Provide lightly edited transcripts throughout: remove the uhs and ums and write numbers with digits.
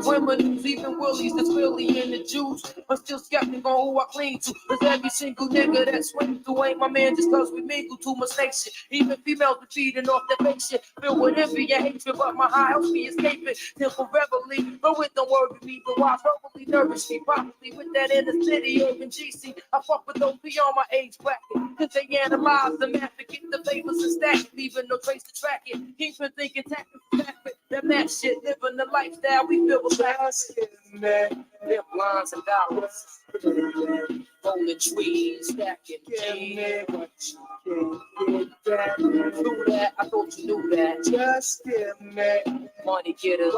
Criminals, even willies that's really in the juice. But still skeptic on who I cling to. Cause every single nigga that swing through ain't my man just cause we mingle too much fake shit. Even females be feeding off that fake shit. Filled with envy and hatred, but my high helps me escape it temporarily. But it don't worry me, but I probably nourish me properly with that inner city, urban GC. I fuck with those beyond my age bracket. Cause they analyze the math to get the papers and stack it, leaving no trace to track it. Keep on thinking, tapping, that mad shit, living the lifestyle we feel with fast. Them lines and dollars. Rolling trees, stacking G's. Do that, I thought you knew that. Just give me money, get it.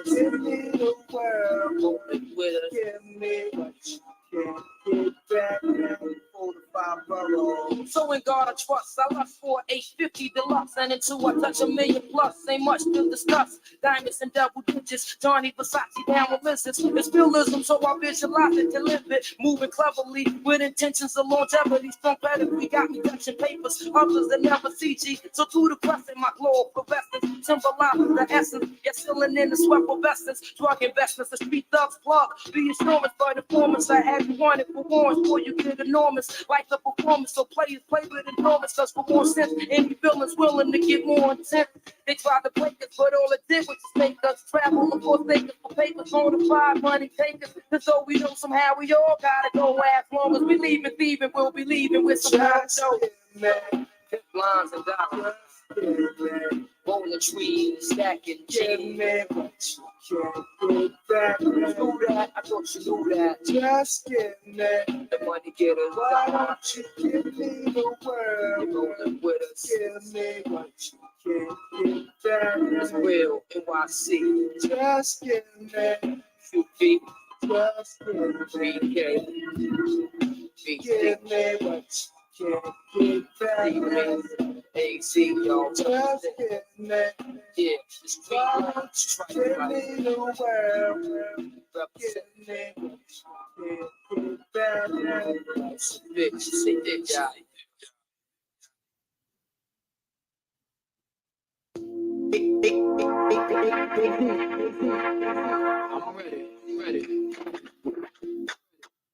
Give me the world, rolling with us. Give me what you can get back now. 4 to 5 boroughs. So in God I trust, I lust for 850 deluxe, and until I touch $1 million plus, ain't much to discuss. Diamonds and double digits, Johnny Versace down with listens. It's realism, so I visualize it to live it. Moving cleverly with intentions of longevity. Strong pedigree got me touching papers, others that never see G. So to the crescent, my glow for vestments symbolizes the essence. Yet sealing in the sweat for vestments, drug investments, the street thugs plug. Be assurance for the performance. I have you wanted for warrants before you get enormous. Like the performance, so players play with enormous. Cause for more sense, any villains willing to get more intent. They tried to break us, but all it did was just make us travel. Of course, they for papers, on the 5 money takers. Cause though we know somehow we all gotta go as long as we leaving, thieving, we'll be leaving with some kind of show. Hip lines and dollars. Rolling trees, stacking G's. Do that, I thought you knew that. Just give me the money, get us. Why don't you give me the world? You're rolling with us. Give me what you can get back. It's real NYC. Just give me few feet. Just give me 3K. Give me what you can get back. AC, y'all. Just give me. Yeah, the street lights. Give me the world. Represent me. Get back. Bitch, say that guy. I'm ready.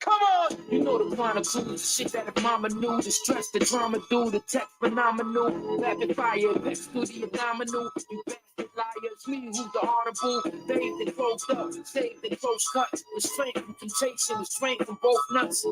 Come on! You know the chronicles, the shit that if mama knew, the stress, the drama do, the tech phenomenal, rapid fire, best studio domino, you bastard liars, me who's the audible, they that closed up, save the close cuts, the strength from temptation, the strength from both nuts.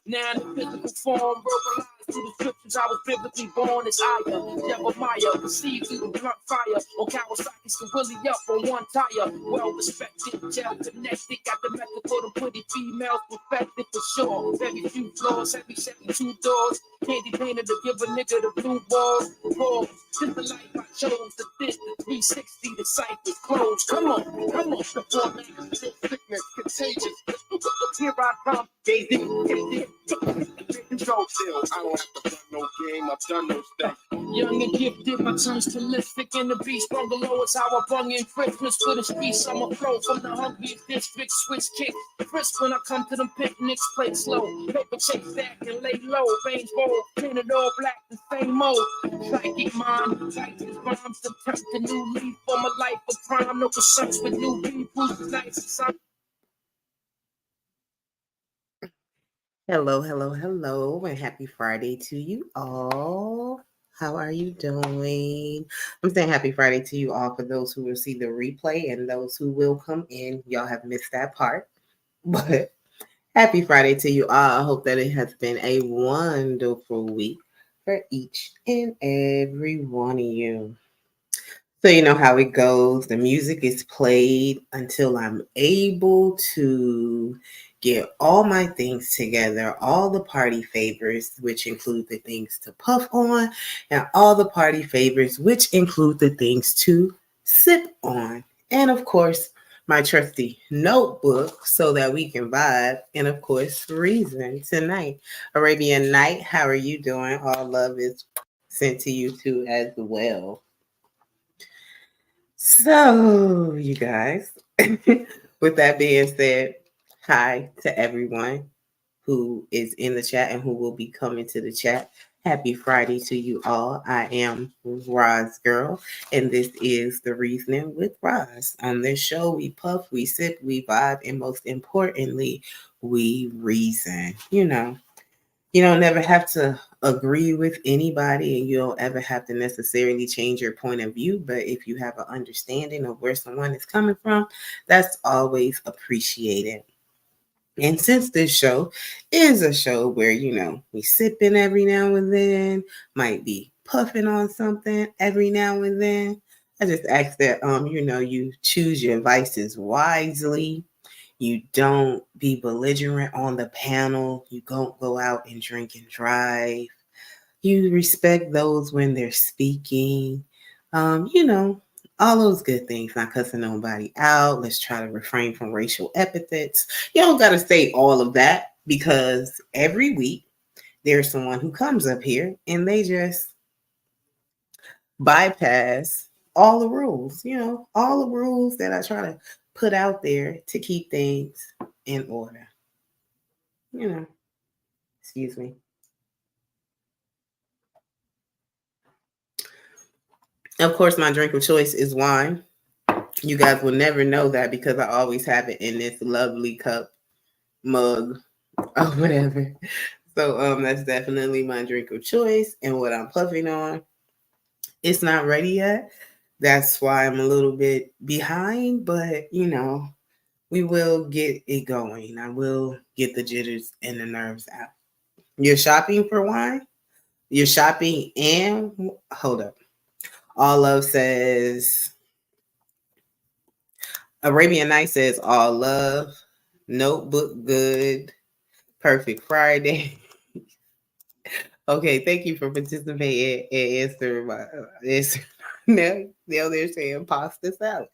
Now in the physical form, verbalized through the scriptures, I was biblically born as Aya, Jeremiah, received through the blunt fire, on Kawasaki's to Willie up on one tire, well respected, gel connected, got the method for the pretty females, perfected for sure, very few flaws, every 72 doors, candy painted to give a nigga the blue balls, balls, just the life I chose, the this, the 360, the sight was closed, come on, the format, sickness, contagious, here I come, Daisy, control still, I don't have to run no game, I've done those things. Young and gifted, my tongue's prolific, and the beast from below is how I brung in Christmas for the streets. I'm a flow from the hungriest district, switch kick, crisp when I come to them picnics, play slow, paper chase stack and lay low, range bold, painted all black, the same mode, psychic mind, like these bombs, to touch the new leaf for my life of crime, no concerns with new people, nice and sun. Hello, and happy Friday to you all. How are you doing? I'm saying happy Friday to you all for those who will see the replay and those who will come in. Y'all have missed that part, but happy Friday to you all. I hope that it has been a wonderful week for each and every one of you. So you know how it goes. The music is played until I'm able to get all my things together, all the party favors, which include the things to puff on, and all the party favors, which include the things to sip on. And of course, my trusty notebook so that we can vibe. And of course, reason tonight. Arabian Night, how are you doing? All love is sent to you too as well. So, you guys, with that being said, hi to everyone who is in the chat and who will be coming to the chat. Happy Friday to you all. I am Roz Girl, and this is The Reasoning with Roz. On this show, we puff, we sip, we vibe, and most importantly, we reason. You don't never have to agree with anybody, and you don't ever have to necessarily change your point of view. But if you have an understanding of where someone is coming from, that's always appreciated. And since this show is a show where, we sipping every now and then, might be puffing on something every now and then, I just ask that, you choose your vices wisely. You don't be belligerent on the panel. You don't go out and drink and drive. You respect those when they're speaking. Um, you know, all those good things. Not cussing nobody out. Let's try to refrain from racial epithets. You don't got to say all of that because every week there's someone who comes up here and they just bypass all the rules, all the rules that I try to put out there to keep things in order. You know, excuse me. Of course, my drink of choice is wine. You guys will never know that because I always have it in this lovely cup, mug, or whatever. So that's definitely my drink of choice. And what I'm puffing on, it's not ready yet. That's why I'm a little bit behind, but we will get it going. I will get the jitters and the nerves out. You're shopping for wine? You're shopping and hold up. All love says Arabian Night says all love. Notebook good. Perfect Friday. Okay, thank you for participating and answering my answer. Now they're saying pasta salad.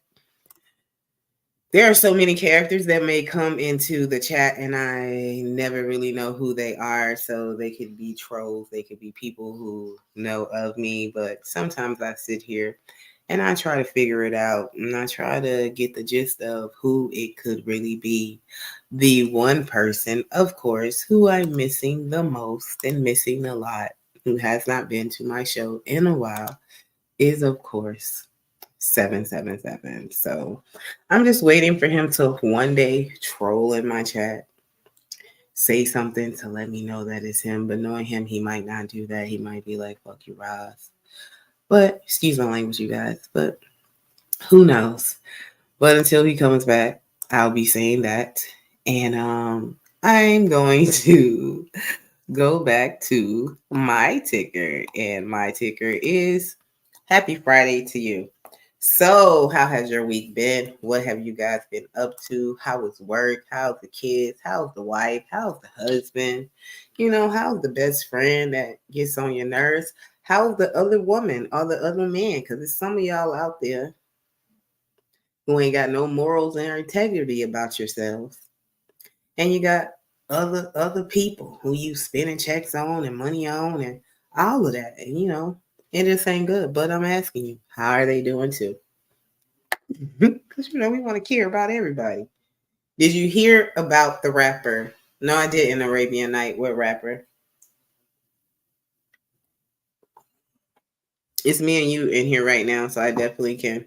There are so many characters that may come into the chat and I never really know who they are. So they could be trolls, they could be people who know of me, but sometimes I sit here and I try to figure it out and I try to get the gist of who it could really be. The one person, of course, who I'm missing the most and missing a lot, who has not been to my show in a while, is of course 777. So I'm just waiting for him to one day troll in my chat, say something to let me know that it's him. But knowing him, he might not do that. He might be like, fuck you, Roz. But excuse my language, you guys. But who knows? But until he comes back, I'll be saying that. And I'm going to go back to my ticker. And my ticker is Happy Friday to you. So, how has your week been? What have you guys been up to? How was work? How's the kids? How's the wife? How's the husband? How's the best friend that gets on your nerves? How's the other woman or the other man? Because there's some of y'all out there who ain't got no morals and integrity about yourselves. And you got other people who you spending checks on and money on and all of that. And it just ain't good. But I'm asking you, how are they doing too? Because we want to care about everybody. Did you hear about the rapper? No, I didn't. Arabian Night. What rapper? It's me and you in here right now, so I definitely can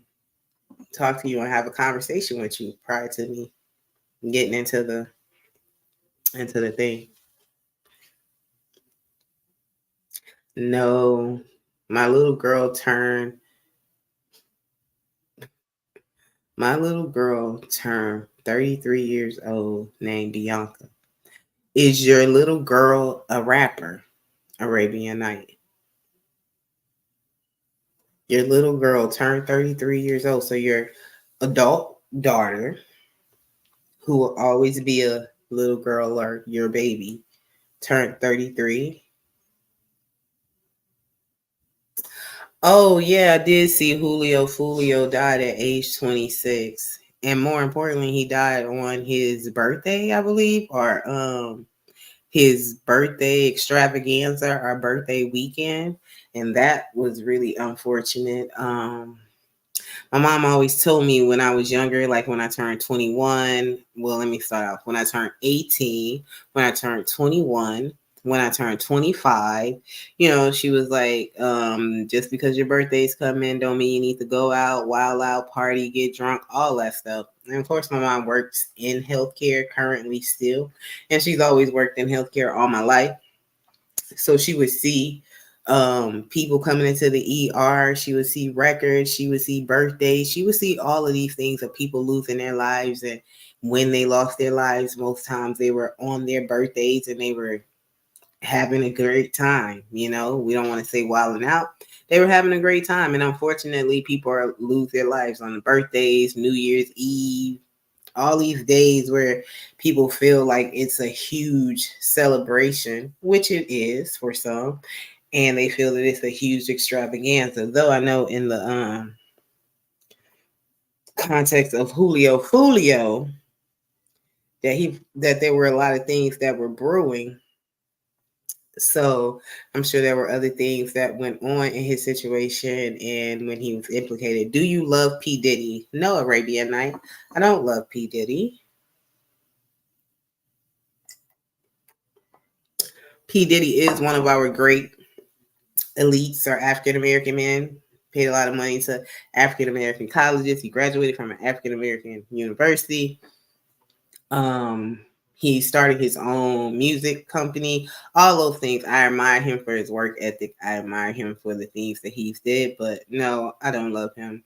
talk to you and have a conversation with you prior to me getting into the thing. No, my little girl turned 33 years old, named Bianca. Is your little girl a rapper? Arabian Night. Your little girl turned 33 years old. So your adult daughter, who will always be a little girl or your baby, turned 33. Oh, yeah, I did see Julio Fulio died at age 26. And more importantly, he died on his birthday, I believe, or his birthday extravaganza or birthday weekend. And that was really unfortunate. My mom always told me when I was younger, like when I turned 21, well, let me start off. When I turned 18, when I turned 21, when I turned 25, she was like, just because your birthday's coming don't mean you need to go out, wild out, party, get drunk, all that stuff. And of course, my mom works in healthcare currently still, and she's always worked in healthcare all my life. So she would see people coming into the ER. She would see records. She would see birthdays. She would see all of these things of people losing their lives. And when they lost their lives, most times they were on their birthdays and they were having a great time. We don't want to say wilding out. They were having a great time. And unfortunately, people lose their lives on the birthdays, New Year's Eve, all these days where people feel like it's a huge celebration, which it is for some, and they feel that it's a huge extravaganza. Though I know in the context of Julio that there were a lot of things that were brewing. So I'm sure there were other things that went on in his situation and when he was implicated. Do you love P. Diddy? No, Arabian Night. I don't love P. Diddy. P. Diddy is one of our great elites or African American men. Paid a lot of money to African American colleges. He graduated from an African American university. He started his own music company. All those things. I admire him for his work ethic. I admire him for the things that he's did. But no, I don't love him.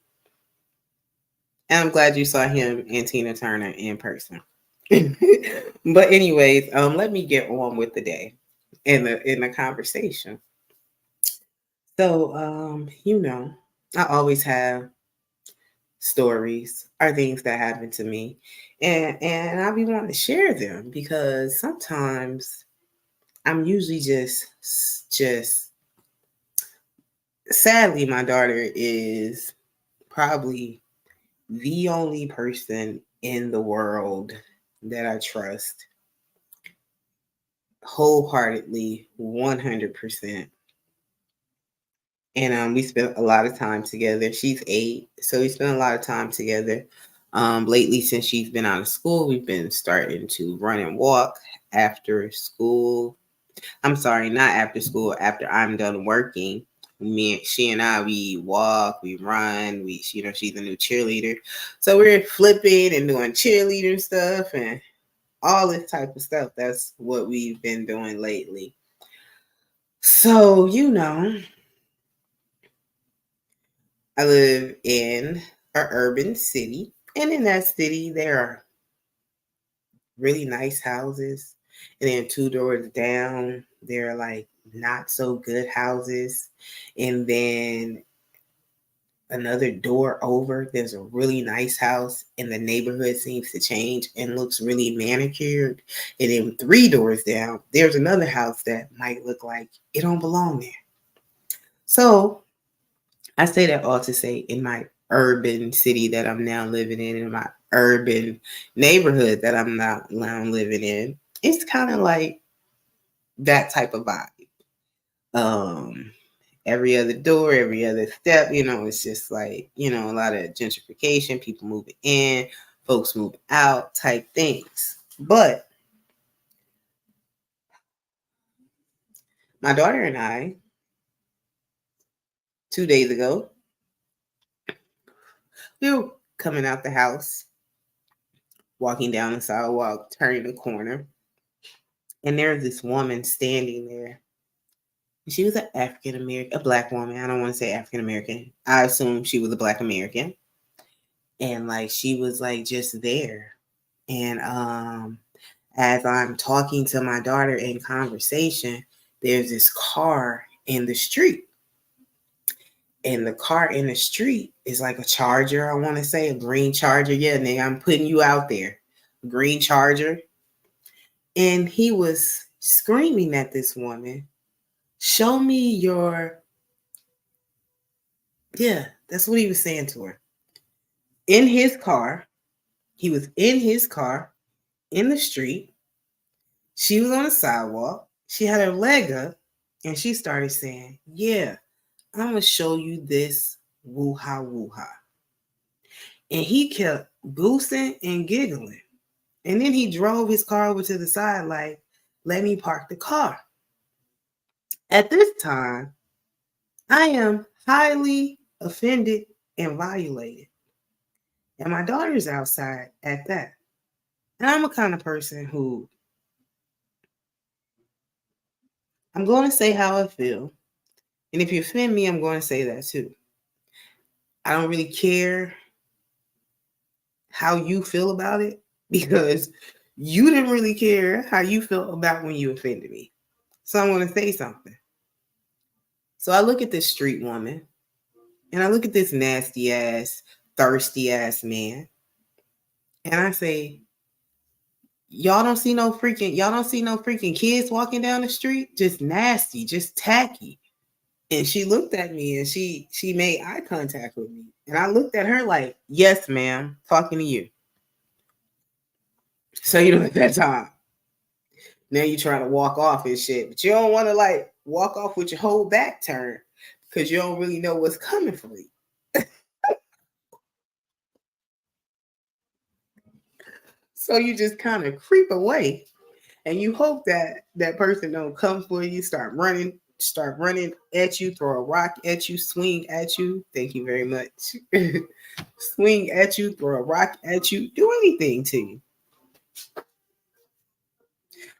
And I'm glad you saw him and Tina Turner in person. But anyways, let me get on with the day in the conversation. So, I always have stories or things that happen to me, and I be wanting to share them because sometimes I'm usually just sadly my daughter is probably the only person in the world that I trust wholeheartedly 100%. And we spent a lot of time together. She's 8, so we spent a lot of time together. Lately, since she's been out of school, we've been starting to run and walk after school. I'm sorry, not after school, after I'm done working. She and I, we walk, we run, she's a new cheerleader. So we're flipping and doing cheerleader stuff and all this type of stuff. That's what we've been doing lately. So, I live in an urban city, and in that city, there are really nice houses. And then 2 doors down, there are like not so good houses. And then another door over, there's a really nice house, and the neighborhood seems to change and looks really manicured. And then 3 doors down, there's another house that might look like it don't belong there. So I say that all to say, in my urban city that I'm now living in my urban neighborhood that I'm now living in, it's kind of like that type of vibe. Every other door, every other step, it's just like, a lot of gentrification, people moving in, folks moving out type things. But my daughter and I, 2 days ago, we were coming out the house, walking down the sidewalk, turning the corner, and there's this woman standing there. She was an African American, a Black woman. I don't want to say African American. I assume she was a Black American. And like she was like just there. And as I'm talking to my daughter in conversation, there's this car in the street. And the car in the street is like a Charger, I want to say, a green Charger. Yeah, nigga, I'm putting you out there. A green Charger. And he was screaming at this woman, show me your... Yeah, that's what he was saying to her. In his car. He was in his car in the street. She was on the sidewalk. She had her leg up and she started saying, yeah, I'm going to show you this woo-ha woo-ha. And he kept goosing and giggling. And then he drove his car over to the side like, let me park the car. At this time, I am highly offended and violated. And my daughter's outside at that. And I'm a kind of person who I'm going to say how I feel. And if you offend me, I'm going to say that too. I don't really care how you feel about it because you didn't really care how you felt about when you offended me. So I'm going to say something. So I look at this street woman and I look at this nasty ass, thirsty ass man. And I say, y'all don't see no freaking kids walking down the street? Just nasty, just tacky. And she looked at me and she made eye contact with me. And I looked at her like, yes, ma'am, talking to you. So at that time, now you trying to walk off and shit, but you don't want to like walk off with your whole back turned because you don't really know what's coming for you. So you just kind of creep away and you hope that that person don't come for you, start running at you, throw a rock at you, swing at you. Thank you very much. Swing at you, throw a rock at you, do anything to you.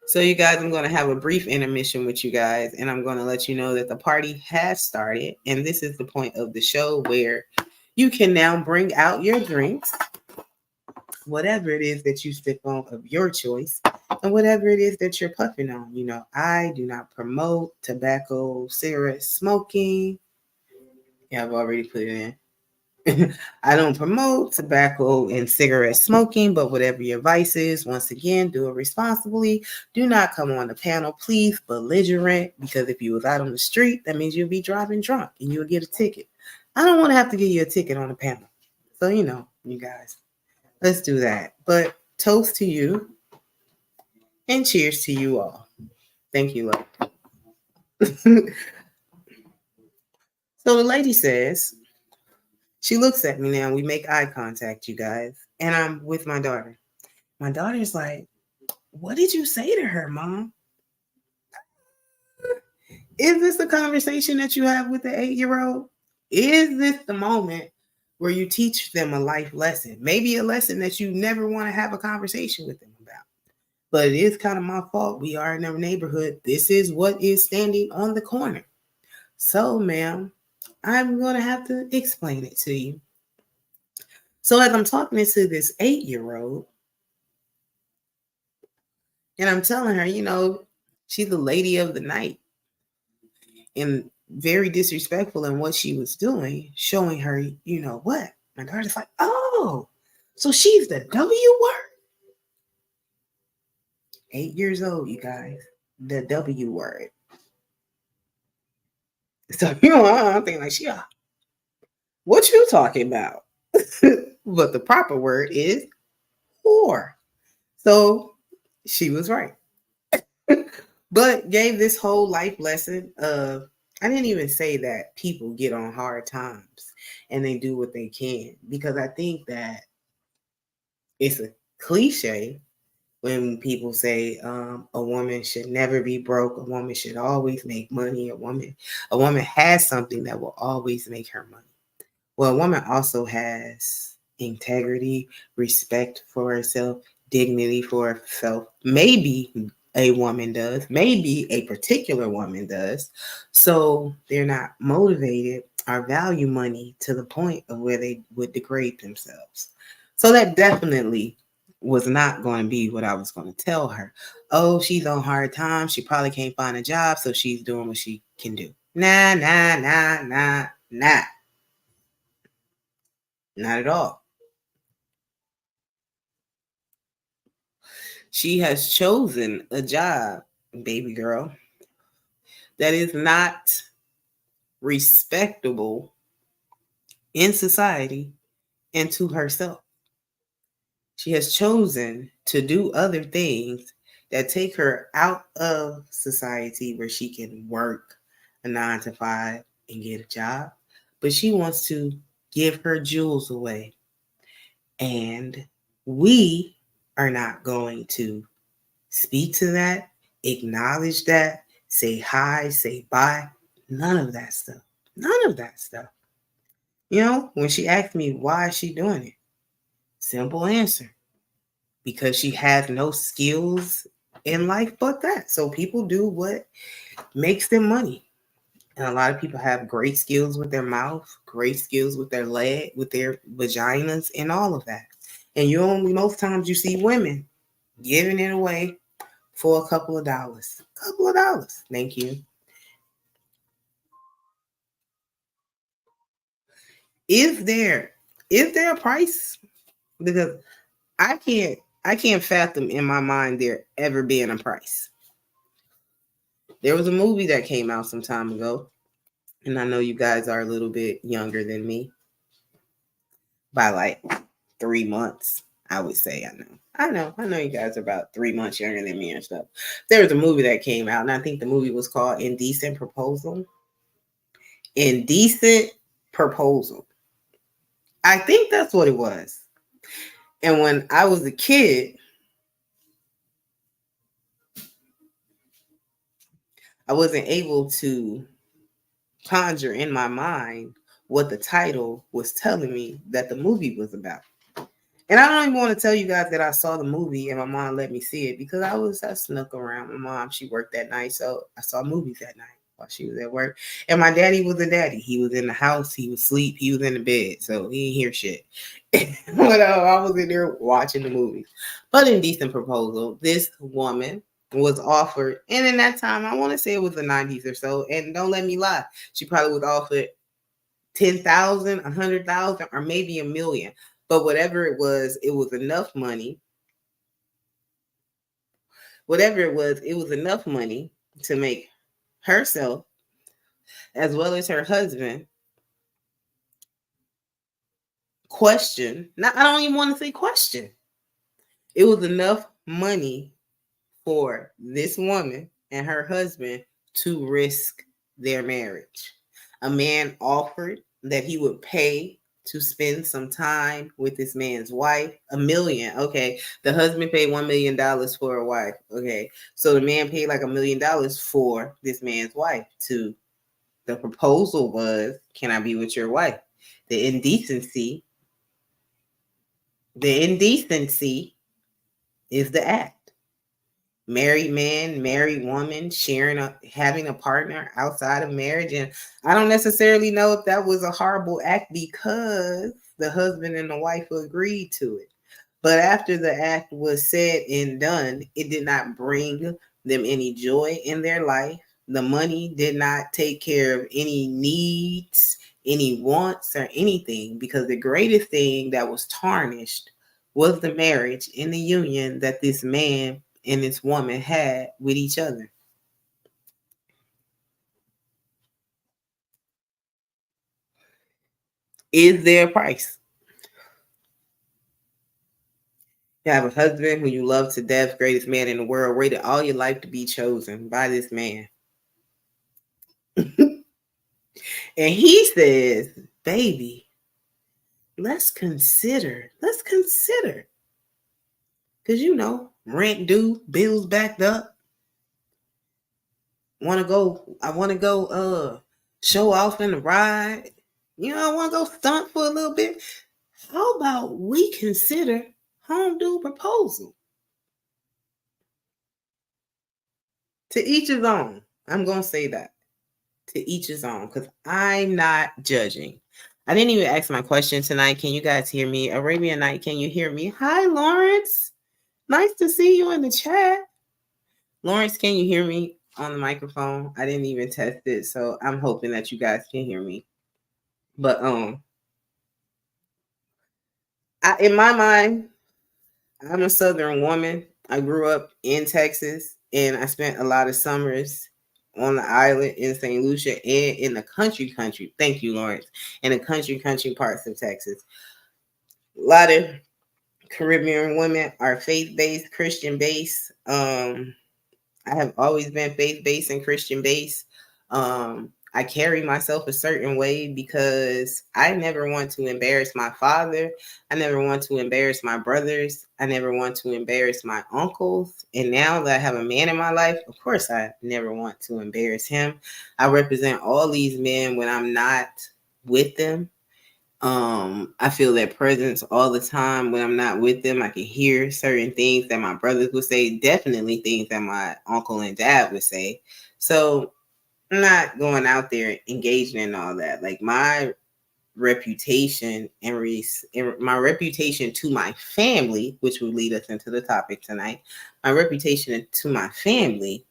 So, you guys, I'm going to have a brief intermission with you guys, and I'm going to let you know that the party has started. And this is the point of the show where you can now bring out your drinks, whatever it is that you sip on of your choice, and whatever it is that you're puffing on. I do not promote tobacco, cigarette smoking. Yeah, I've already put it in. I don't promote tobacco and cigarette smoking, but whatever your vice is, once again, do it responsibly. Do not come on the panel, please, belligerent, because if you was out on the street, that means you'll be driving drunk and you'll get a ticket. I don't want to have to give you a ticket on the panel. So, you guys, let's do that. But toast to you and cheers to you all. Thank you, love. So the lady says, she looks at me now. We make eye contact, you guys. And I'm with my daughter. My daughter's like, what did you say to her, Mom? Is this the conversation that you have with the 8-year-old? Is this the moment where you teach them a life lesson? Maybe a lesson that you never want to have a conversation with them about. But it is kind of my fault. We are in a neighborhood. This is what is standing on the corner. So, ma'am, I'm going to have to explain it to you. So as I'm talking to this 8-year-old, and I'm telling her, she's the lady of the night. And very disrespectful in what she was doing, showing her, what? My daughter's like, oh, so she's the W word? 8 years old, you guys. The W word. So, I'm thinking like, what you talking about? But the proper word is whore. So she was right. But gave this whole life lesson of, I didn't even say that people get on hard times and they do what they can, because I think that it's a cliche when people say a woman should never be broke, a woman should always make money, a woman has something that will always make her money. Well, a woman also has integrity, respect for herself, dignity for herself. Maybe a woman does. Maybe a particular woman does. So they're not motivated or value money to the point of where they would degrade themselves. So that definitely was not going to be what I was going to tell her. Oh, she's on hard times. She probably can't find a job, so she's doing what she can do. Nah. Not at all. She has chosen a job, baby girl, that is not respectable in society and to herself. She has chosen to do other things that take her out of society where she can work a 9 to 5 and get a job. But she wants to give her jewels away. And we are not going to speak to that, acknowledge that, say hi, say bye. None of that stuff. None of that stuff. You know, when she asked me why is she doing it, simple answer. Because she has no skills in life but that. So people do what makes them money. And a lot of people have great skills with their mouth, great skills with their leg, with their vaginas, and all of that. And you only most times you see women giving it away for a couple of dollars. A couple of dollars. Thank you. Is there a price? Because I can't fathom in my mind there ever being a price. There was a movie that came out some time ago, and I know you guys are a little bit younger than me by like 3 months. I would say I know you guys are about 3 months younger than me and stuff. There was a movie that came out, and I think the movie was called Indecent Proposal. Indecent Proposal. I think that's what it was. And when I was a kid, I wasn't able to conjure in my mind what the title was telling me that the movie was about. And I don't even want to tell you guys that I saw the movie and my mom let me see it because I snuck around. My mom, she worked that night, so I saw movies that night while she was at work. And my daddy was a daddy. He was in the house, he was asleep, he was in the bed, so he didn't hear shit. But I was in there watching the movies. But Indecent Proposal, this woman was offered, and in that time, I want to say it was the 90s or so, and don't let me lie, she probably was offered 10,000, 100,000, or maybe 1,000,000. But whatever it was enough money. Whatever it was enough money to make herself as well as her husband question. Now, I don't even want to say question. It was enough money for this woman and her husband to risk their marriage. A man offered that he would pay to spend some time with this man's wife. 1,000,000. Okay. The husband paid $1,000,000 for a wife. Okay. So the man paid like $1,000,000 for this man's wife. The proposal was, can I be with your wife? The indecency is the act. Married man, married woman, having a partner outside of marriage. And I don't necessarily know if that was a horrible act because the husband and the wife agreed to it. But after the act was said and done, it did not bring them any joy in their life. The money did not take care of any needs, any wants, or anything, because the greatest thing that was tarnished was the marriage and the union that this man and this woman had with each other. Is there a price? You have a husband who you love to death, greatest man in the world, waited all your life to be chosen by this man. And he says, baby, let's consider. Because rent due, bills backed up. I want to go show off in the ride. I want to go stunt for a little bit. How about we consider home due proposal? To each his own. I'm going to say that. To each his own, because I'm not judging. I didn't even ask my question tonight. Can you guys hear me? Arabian Night, can you hear me? Hi, Lawrence. Nice to see you in the chat. Lawrence, can you hear me on the microphone? I didn't even test it, so I'm hoping that you guys can hear me. But in my mind, I'm a Southern woman. I grew up in Texas, and I spent a lot of summers on the island in St. Lucia and in the country. Thank you, Lawrence. In the country parts of Texas. A lot of Caribbean women are faith-based, Christian-based. I have always been faith-based and Christian-based. I carry myself a certain way because I never want to embarrass my father. I never want to embarrass my brothers. I never want to embarrass my uncles. And now that I have a man in my life, of course, I never want to embarrass him. I represent all these men when I'm not with them. I feel their presence all the time when I'm not with them. I can hear certain things that my brothers would say, definitely things that my uncle and dad would say. So I'm not going out there engaging in all that. Like my reputation and my reputation to my family, which will lead us into the topic tonight. My reputation to my family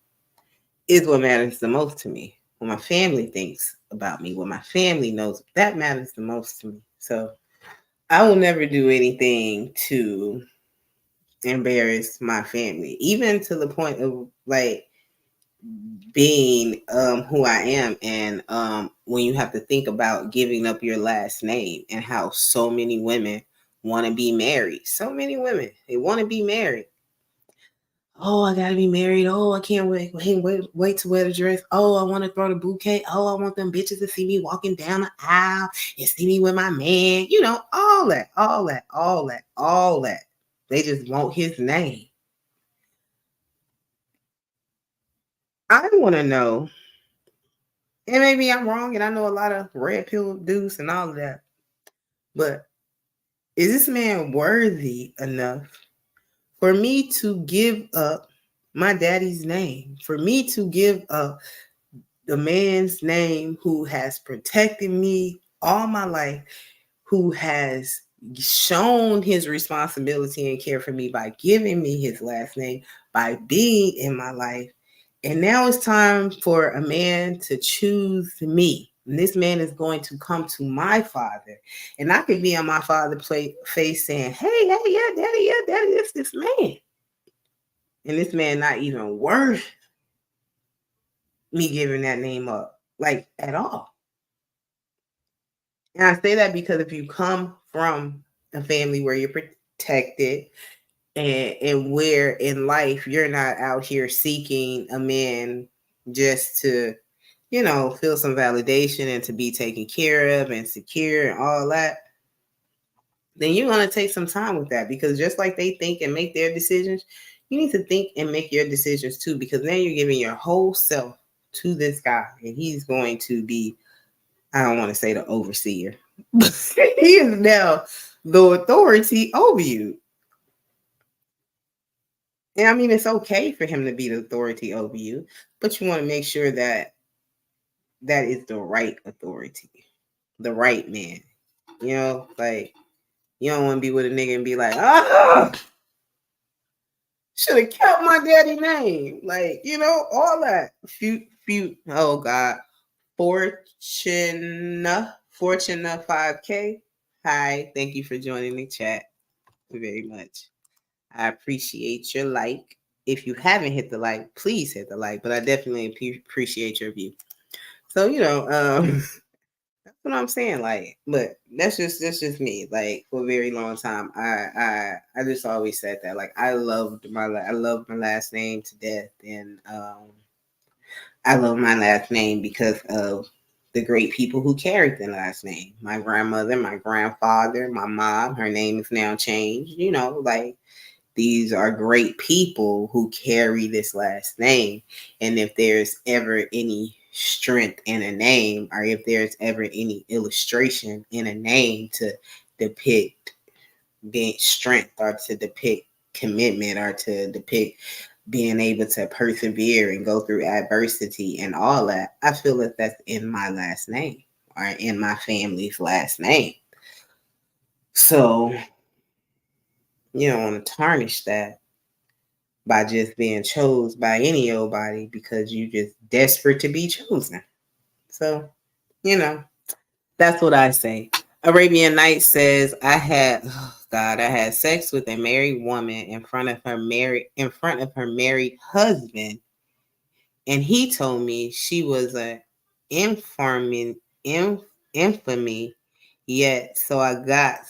is what matters the most to me. What my family thinks about me, what my family knows, that matters the most to me. So I will never do anything to embarrass my family, even to the point of like being who I am. And when you have to think about giving up your last name and how so many women want to be married. So many women, they want to be married. Oh, I gotta be married. Oh, I can't wait to wear the dress. Oh, I want to throw the bouquet. Oh, I want them bitches to see me walking down the aisle and see me with my man. You know, all that, all that, all that, all that. They just want his name. I want to know, and maybe I'm wrong, and I know a lot of red pill dudes and all of that, but is this man worthy enough for me to give up my daddy's name? For me to give up the man's name who has protected me all my life, who has shown his responsibility and care for me by giving me his last name, by being in my life. And now it's time for a man to choose me. And this man is going to come to my father. And I could be on my father's face saying, hey, yeah, daddy, it's this man. And this man not even worth me giving that name up, like at all. And I say that because if you come from a family where you're protected and where in life you're not out here seeking a man just to, you know, feel some validation and to be taken care of and secure and all that, then you're going to take some time with that, because just like they think and make their decisions, you need to think and make your decisions too, because now you're giving your whole self to this guy and he's going to be, I don't want to say the overseer, but he is now the authority over you. And I mean, it's okay for him to be the authority over you, but you want to make sure that that is the right authority, the right man. You know, like you don't want to be with a nigga and be like, should have kept my daddy name. Like, you know, all that. Oh God. Fortuna 5K. Hi, thank you for joining the chat very much. I appreciate your like. If you haven't hit the like, please hit the like. But I definitely appreciate your view. So that's what I'm saying. Like, but that's just me. Like for a very long time, I just always said that. Like I loved my last name to death, and I love my last name because of the great people who carried the last name. My grandmother, my grandfather, my mom. Her name is now changed. You know, like these are great people who carry this last name. And if there's ever any strength in a name, or if there's ever any illustration in a name to depict being strength, or to depict commitment, or to depict being able to persevere and go through adversity and all that, I feel that that's in my last name, or in my family's last name. So you don't want to tarnish that by just being chosen by any old body because you just desperate to be chosen. So, you know, that's what I say. Arabian Night says, I had sex with a married woman in front of her married husband, and he told me she was a infamy, infamy. Yet, so I got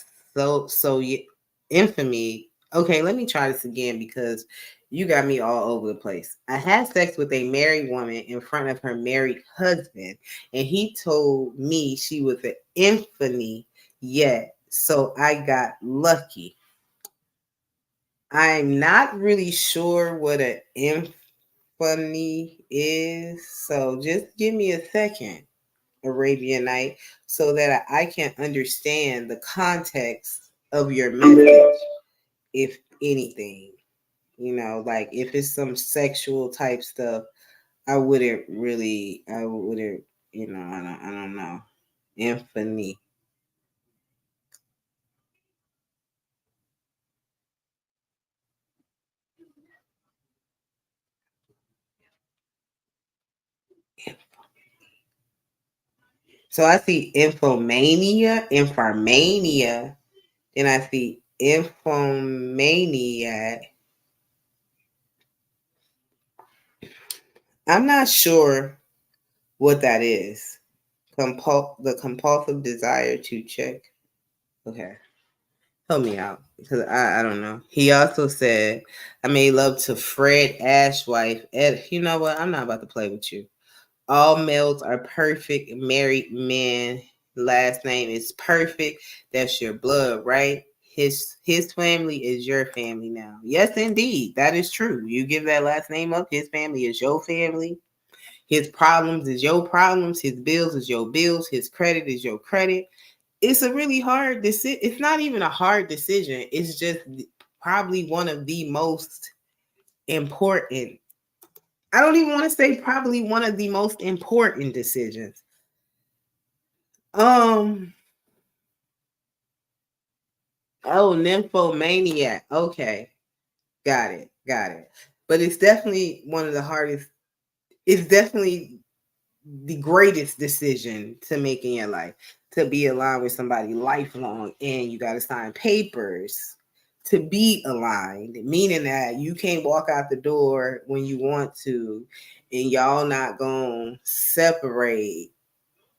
infamy. Okay, let me try this again because you got me all over the place. I had sex with a married woman in front of her married husband, and he told me she was an infamy. Yet, so I got lucky. I'm not really sure what an infamy is, so just give me a second, Arabian Night, so that I can understand the context of your message, if anything. Like if it's some sexual type stuff, I wouldn't, I don't know. Infamy. So I see infomania, then I see infomaniac. I'm not sure what that is. The compulsive desire to check. Okay. Help me out because I don't know. He also said, I made love to Fred Ashwife. Ed, you know what? I'm not about to play with you. All males are perfect. Married men, last name is perfect. That's your blood, right? His family is your family now. Yes, indeed. That is true. You give that last name up, his family is your family. His problems is your problems. His bills is your bills. His credit is your credit. It's a really hard decision. It's not even a hard decision. It's just probably one of the most important. I don't even want to say probably one of the most important decisions. Um. Oh, nymphomaniac. Okay, got it. Got it. But it's definitely one of the hardest. It's definitely the greatest decision to make in your life, to be aligned with somebody lifelong, and you got to sign papers to be aligned, meaning that you can't walk out the door when you want to, and y'all not gonna separate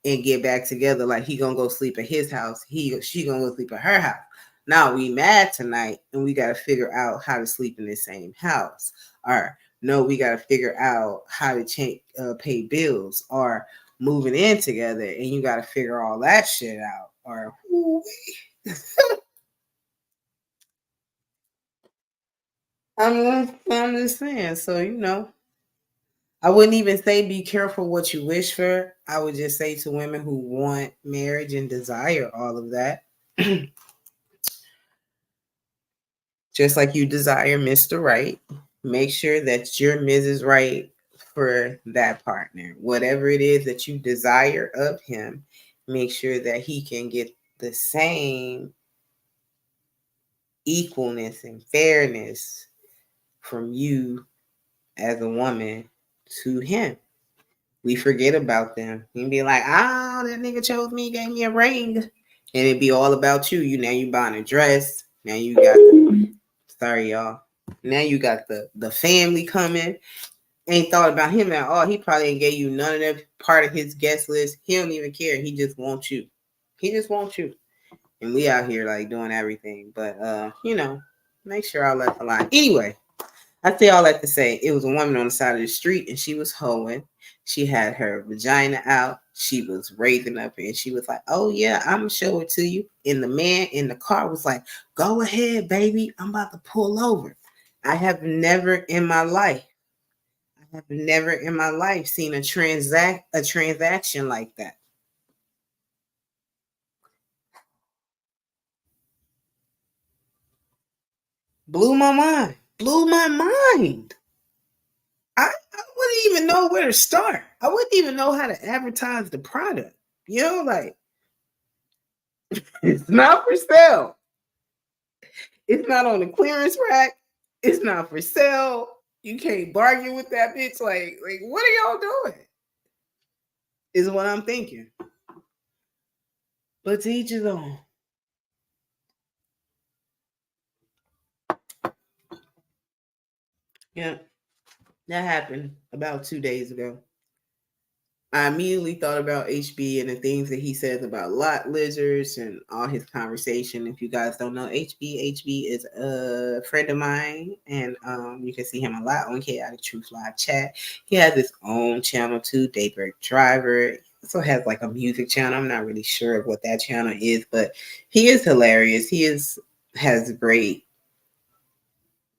and get back together. Like he gonna go sleep at his house, she gonna go sleep at her house. Now we mad tonight and we gotta figure out how to sleep in the same house. Or no, we gotta figure out how to pay bills, or moving in together and you gotta figure all that shit out. Or I'm just saying. So I wouldn't even say be careful what you wish for. I would just say to women who want marriage and desire all of that, just like you desire Mr. Right, make sure that you're Mrs. Right for that partner. Whatever it is that you desire of him, make sure that he can get the same equalness and fairness from you as a woman to him. We forget about them. You be like, that nigga chose me, gave me a ring. And it'd be all about you. Now you buying a dress. Now you got sorry y'all. Now you got the family coming. Ain't thought about him at all. He probably ain't gave you none of that part of his guest list. He don't even care. He just wants you. He just wants you. And we out here like doing everything. But make sure I let the line. Anyway, I say all that to say it was a woman on the side of the street and she was hoeing. She had her vagina out. She was raising up and she was like, oh yeah, I'm gonna show it to you. And the man in the car was like, go ahead, baby. I'm about to pull over. I have never in my life, seen a transaction like that. Blew my mind. Blew my mind. I wouldn't even know where to start. I wouldn't even know how to advertise the product. Like it's not for sale. It's not on the clearance rack. It's not for sale. You can't bargain with that bitch. Like what are y'all doing? Is what I'm thinking. But to each his own. Yeah, that happened about 2 days ago. I immediately thought about HB and the things that he says about lot lizards and all his conversation. If you guys don't know HB is a friend of mine, and you can see him a lot on Chaotic Truth Live Chat. He has his own channel too, Daybreak Driver. He also has like a music channel. I'm not really sure of what that channel is, but he is hilarious. Has great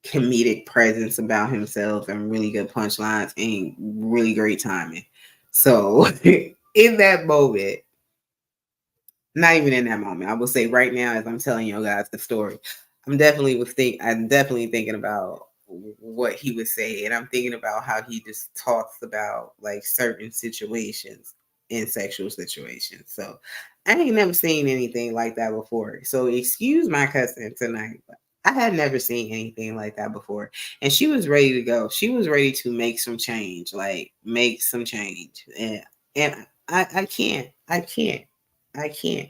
comedic presence about himself and really good punchlines and really great timing. So in that moment, not even in that moment, I will say right now as I'm telling you guys the story, I'm definitely thinking about what he would say, and I'm thinking about how he just talks about like certain situations in sexual situations. So I ain't never seen anything like that before. So excuse my cousin tonight, but I had never seen anything like that before. And she was ready to go. She was ready to make some change, like make some change. And I can't. I can't. I can't.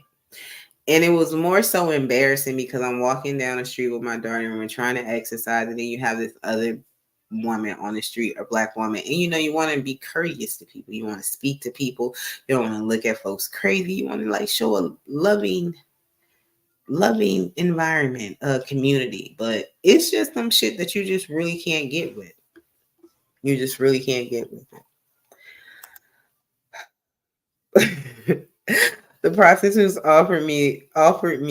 And it was more so embarrassing because I'm walking down the street with my daughter and we're trying to exercise, and then you have this other woman on the street, a black woman, and you want to be courteous to people. You want to speak to people. You don't want to look at folks crazy. You want to like show a loving environment, a community. But it's just some shit that you just really can't get with. You just really can't get with it. The prostitutes offered me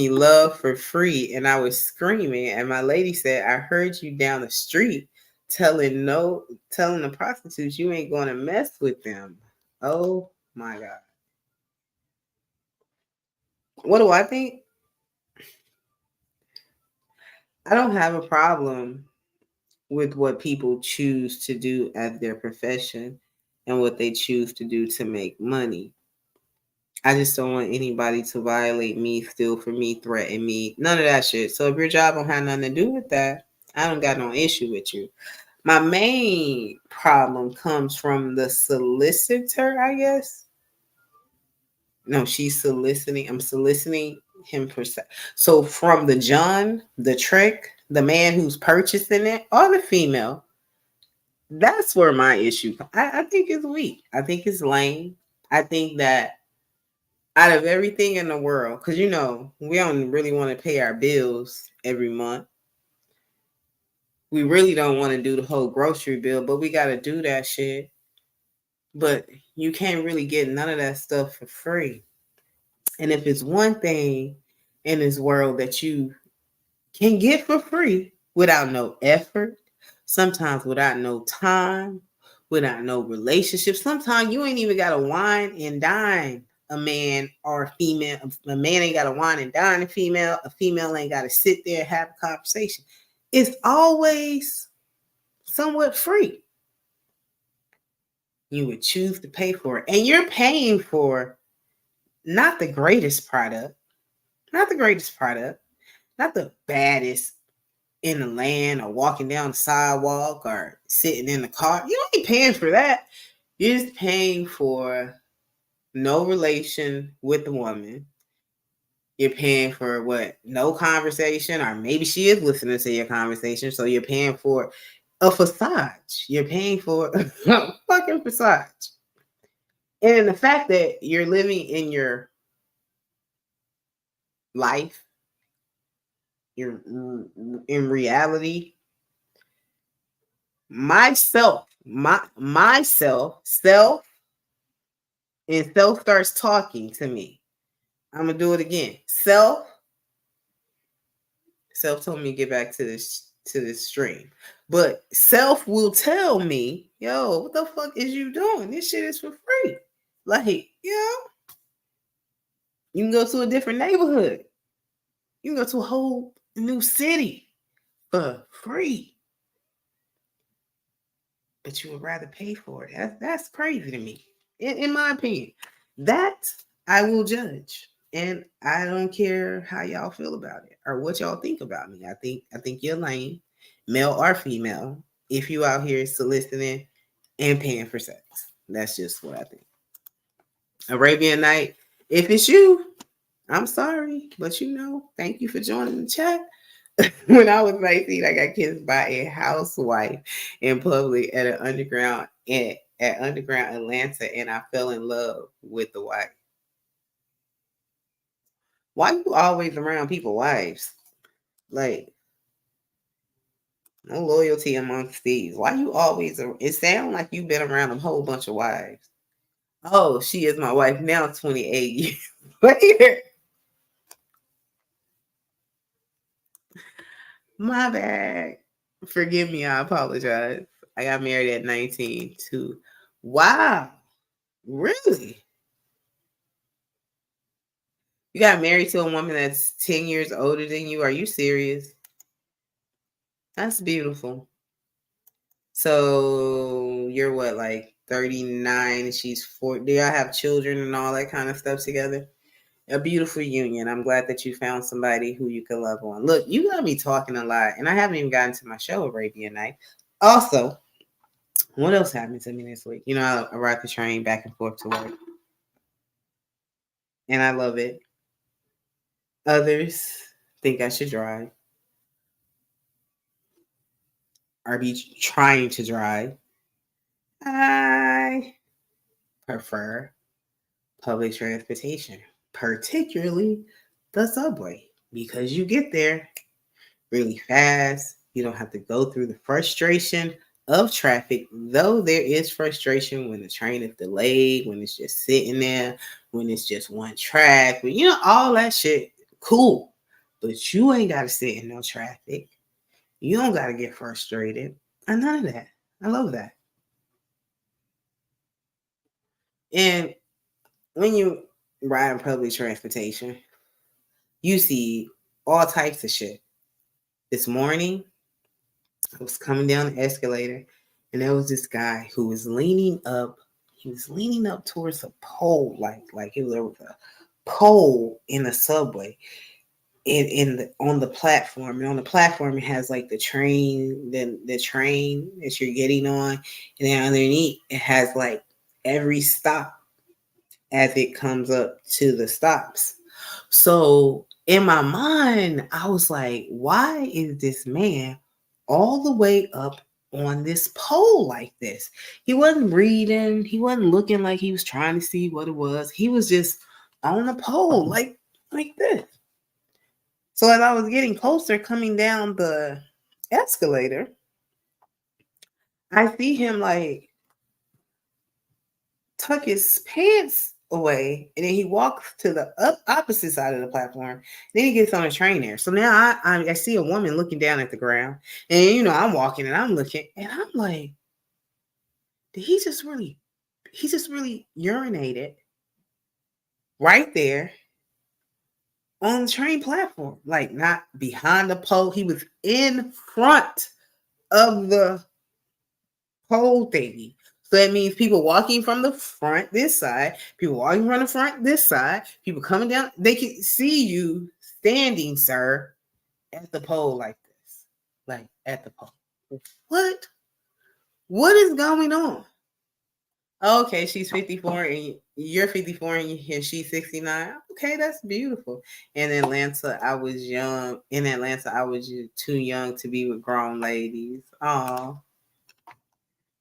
love for free, and I was screaming. And my lady said, "I heard you down the street telling the prostitutes you ain't going to mess with them." Oh my god, what do I think? I don't have a problem with what people choose to do as their profession and what they choose to do to make money. I just don't want anybody to violate me, steal from me, threaten me, none of that shit. So if your job don't have nothing to do with that, I don't got no issue with you. My main problem comes from the solicitor, I guess. No, she's soliciting. I'm soliciting him for sex. So from the John, the trick, the man who's purchasing it, or the female, that's where my issue. I think it's weak. I think it's lame. I think that out of everything in the world, because we don't really want to pay our bills every month. We really don't want to do the whole grocery bill, but we got to do that shit. But you can't really get none of that stuff for free. And if it's one thing in this world that you can get for free without no effort, sometimes without no time, without no relationship, sometimes you ain't even got to wine and dine a man or a female. A man ain't got to wine and dine a female ain't got to sit there and have a conversation. It's always somewhat free. You would choose to pay for it. And you're paying for not the greatest product, not the greatest product, not the baddest in the land or walking down the sidewalk or sitting in the car. You ain't paying for that. You're just paying for no relation with the woman. You're paying for what? No conversation, or maybe she is listening to your conversation. So you're paying for a facade. You're paying for a fucking facade. And the fact that you're living in your life, you're in reality, myself, and self starts talking to me. I'm gonna do it again. Self told me to get back to this stream, but self will tell me, "Yo, what the fuck is you doing? This shit is for free." Like, you can go to a different neighborhood. You can go to a whole new city for free, but you would rather pay for it. That's crazy to me, in my opinion. That I will judge, and I don't care how y'all feel about it or what y'all think about me. I think you're lame, male or female, if you out here soliciting and paying for sex. That's just what I think. Arabian Night, if it's you, I'm sorry, but thank you for joining the chat. When I was 19, I got kissed by a housewife in public at an at Underground Atlanta, and I fell in love with the wife. Why you always around people wives? Like, no loyalty amongst these. Why you always? It sounds like you've been around a whole bunch of wives. Oh, she is my wife now. 28 years later. My bad. Forgive me, I apologize. I got married at 19 too. Wow. Really? You got married to a woman that's 10 years older than you? Are you serious? That's beautiful. So you're what, like 39 and she's 40. Do y'all have children and all that kind of stuff together? A beautiful union. I'm glad that you found somebody who you can love on. Look, you got me talking a lot, and I haven't even gotten to my show, Arabian Night. Also, what else happened to me this week? You know, I ride the train back and forth to work, and I love it. Others think I should drive or be trying to drive. I prefer public transportation, particularly the subway, because you get there really fast. You don't have to go through the frustration of traffic, though there is frustration when the train is delayed, when it's just sitting there, when it's just one track, when, you know, all that shit. Cool. But you ain't got to sit in no traffic. You don't got to get frustrated. And none of that. I love that. And when you ride in public transportation, you see all types of shit. This morning, I was coming down the escalator, and there was this guy who was leaning up. He was leaning up towards a pole, like it was a pole in the subway, on the platform. And on the platform, it has like the train, the train that you're getting on, and then underneath it has like every stop as it comes up to the stops. So in my mind, I was like, why is this man all the way up on this pole like this? He wasn't reading, he wasn't looking like he was trying to see what it was. He was just on a pole like this. So as I was getting closer coming down the escalator, I see him like tuck his pants away, and then he walks to the opposite side of the platform. Then he gets on a train there. So now I see a woman looking down at the ground, and you know I'm walking and I'm looking, and I'm like, did he just really urinated right there on the train platform, like not behind the pole. He was in front of the pole thingy. So that means people walking from the front this side, people walking from the front this side, people coming down, they can see you standing, sir, at the pole like this. Like at the pole. What? What is going on? Okay, she's 54 and you're 54 and she's 69. Okay, that's beautiful. In Atlanta, I was young. In Atlanta, I was too young to be with grown ladies. Oh,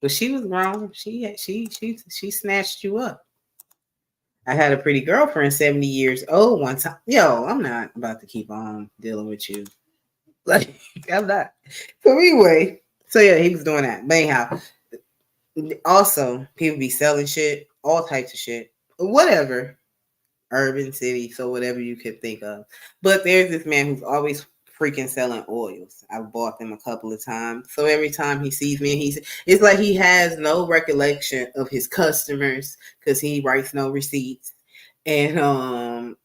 but she was grown. She snatched you up. I had a pretty girlfriend, 70 years old one time. Yo, I'm not about to keep on dealing with you. Like, I'm not. So anyway, so yeah, he was doing that. But anyhow, also people be selling shit, all types of shit. Whatever. Urban city, so whatever you could think of. But there's this man who's always freaking selling oils. I've bought them a couple of times. So every time he sees me, it's like he has no recollection of his customers because he writes no receipts. And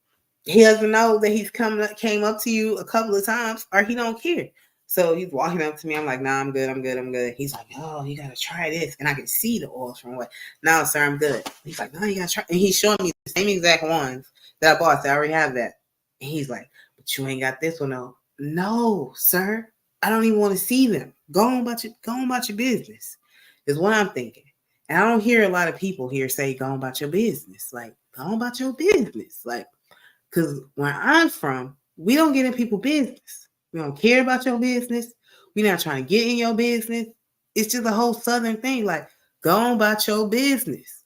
he doesn't know that came up to you a couple of times, or he don't care. So he's walking up to me. I'm like, nah, I'm good. He's like, oh, you gotta try this. And I can see the oils from away. No, sir, I'm good. He's like, no, you gotta try. And he's showing me the same exact ones that I bought. So I already have that. And he's like, but you ain't got this one though. No, sir. I don't even want to see them. Go on about your business. Is what I'm thinking. And I don't hear a lot of people here say, go on about your business. Like, go on about your business. Like, because where I'm from, we don't get in people's business. We don't care about your business. We're not trying to get in your business. It's just a whole Southern thing. Like, go on about your business.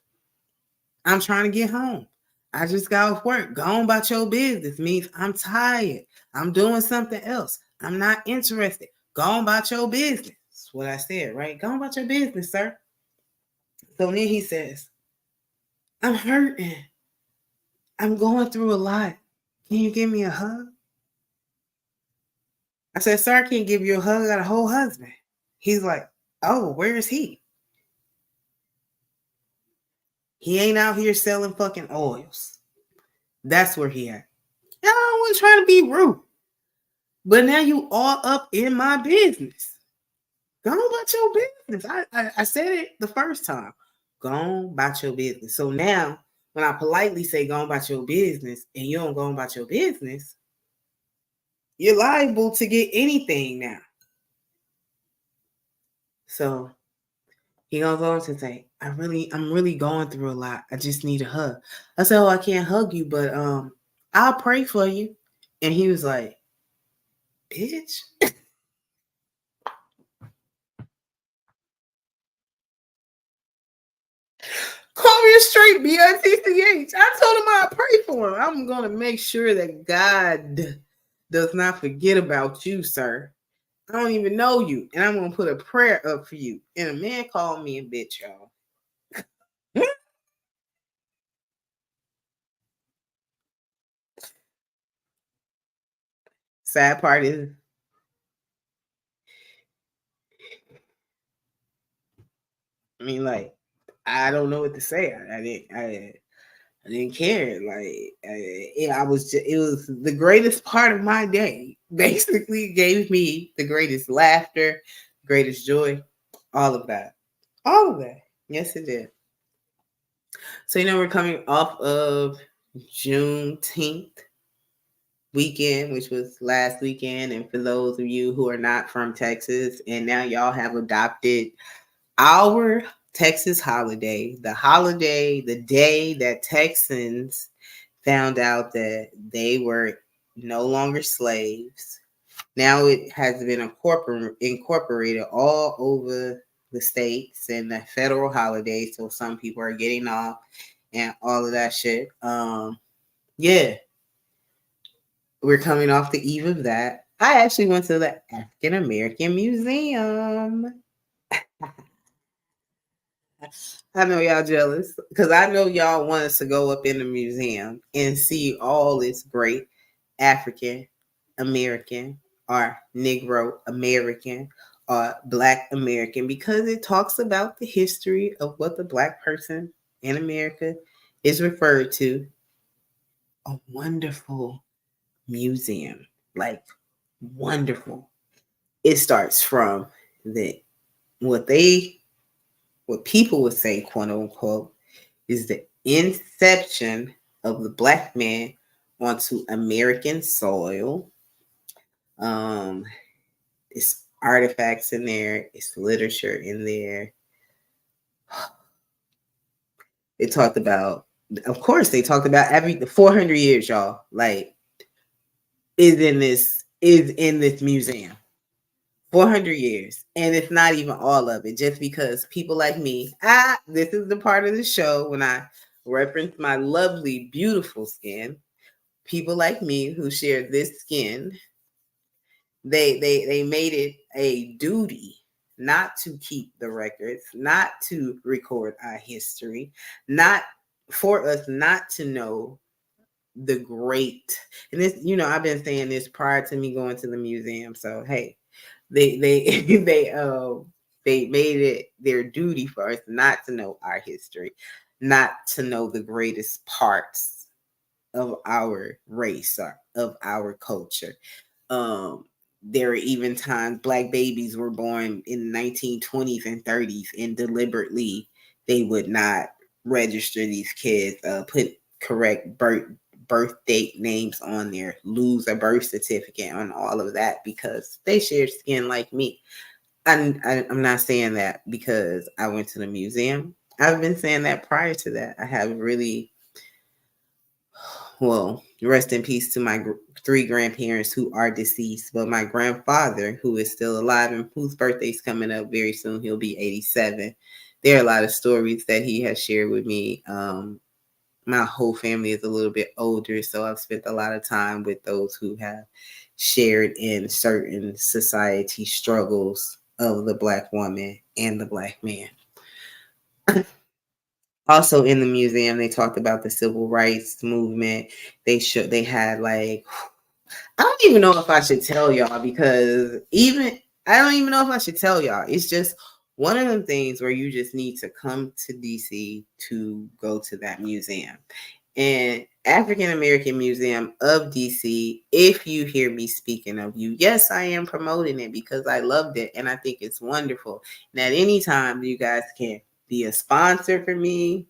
I'm trying to get home. I just got off work. Go on about your business means I'm tired. I'm doing something else. I'm not interested. Go on about your business. That's what I said, right? Go on about your business, sir. So then he says, I'm hurting. I'm going through a lot. Can you give me a hug? I said, sir, I can't give you a hug. I got a whole husband. He's like, oh, where is he? He ain't out here selling fucking oils. That's where he at. I wasn't trying to be rude. But now you all up in my business. Go on about your business. I said it the first time. Go on about your business. So now, when I politely say go on about your business and you don't go on about your business, you're liable to get anything now. So he goes on to say, I'm really going through a lot. I just need a hug. I said, oh, I can't hug you, but I'll pray for you. And he was like, bitch. Call me a straight B-I-T-C-H. I told him I'd pray for him. I'm going to make sure that God does not forget about you, sir. I don't even know you. And I'm going to put a prayer up for you. And a man called me a bitch, y'all. Sad part is, I mean, like, I don't know what to say. I didn't care. Like, I was just, it was the greatest part of my day. Basically, gave me the greatest laughter, greatest joy, all of that. All of that. Yes, it did. So, we're coming off of Juneteenth weekend, which was last weekend. And for those of you who are not from Texas, and now y'all have adopted our Texas holiday, the day that Texans found out that they were no longer slaves. Now it has been incorporated all over the states and the federal holidays. So some people are getting off and all of that shit. Yeah, we're coming off the eve of that. I actually went to the African American Museum. I know y'all jealous because I know y'all want us to go up in the museum and see all this great African American or Negro American or Black American because it talks about the history of what the Black person in America is referred to. A wonderful museum, like wonderful. It starts from the what they what people would say, quote unquote, is the inception of the Black man onto American soil. Um, it's artifacts in there, it's literature in there. They talked about, of course, they talked about every 400 years, y'all. Like, is in this museum. 400 years. And it's not even all of it, just because people like me, this is the part of the show when I reference my lovely, beautiful skin. People like me who share this skin, they made it a duty not to keep the records, not to record our history, not for us not to know the great. And this, I've been saying this prior to me going to the museum. So hey, they they made it their duty for us not to know our history, not to know the greatest parts of our race or of our culture. There were even times Black babies were born in the 1920s and 30s, and deliberately they would not register these kids, put correct birth date names on there, lose a birth certificate on all of that because they share skin like me. I'm not saying that because I went to the museum. I've been saying that prior to that. I have really, well, rest in peace to my three grandparents who are deceased, but my grandfather, who is still alive and whose birthday's coming up very soon, he'll be 87. There are a lot of stories that he has shared with me. My whole family is a little bit older, so I've spent a lot of time with those who have shared in certain society struggles of the Black woman and the Black man. Also in the museum, they talked about the civil rights movement. They had like I don't even know if I should tell y'all because even I don't even know if I should tell y'all. It's just one of them things where you just need to come to DC to go to that museum. And African American Museum of DC, if you hear me speaking of you, yes, I am promoting it because I loved it and I think it's wonderful. And at any time, you guys can be a sponsor for me.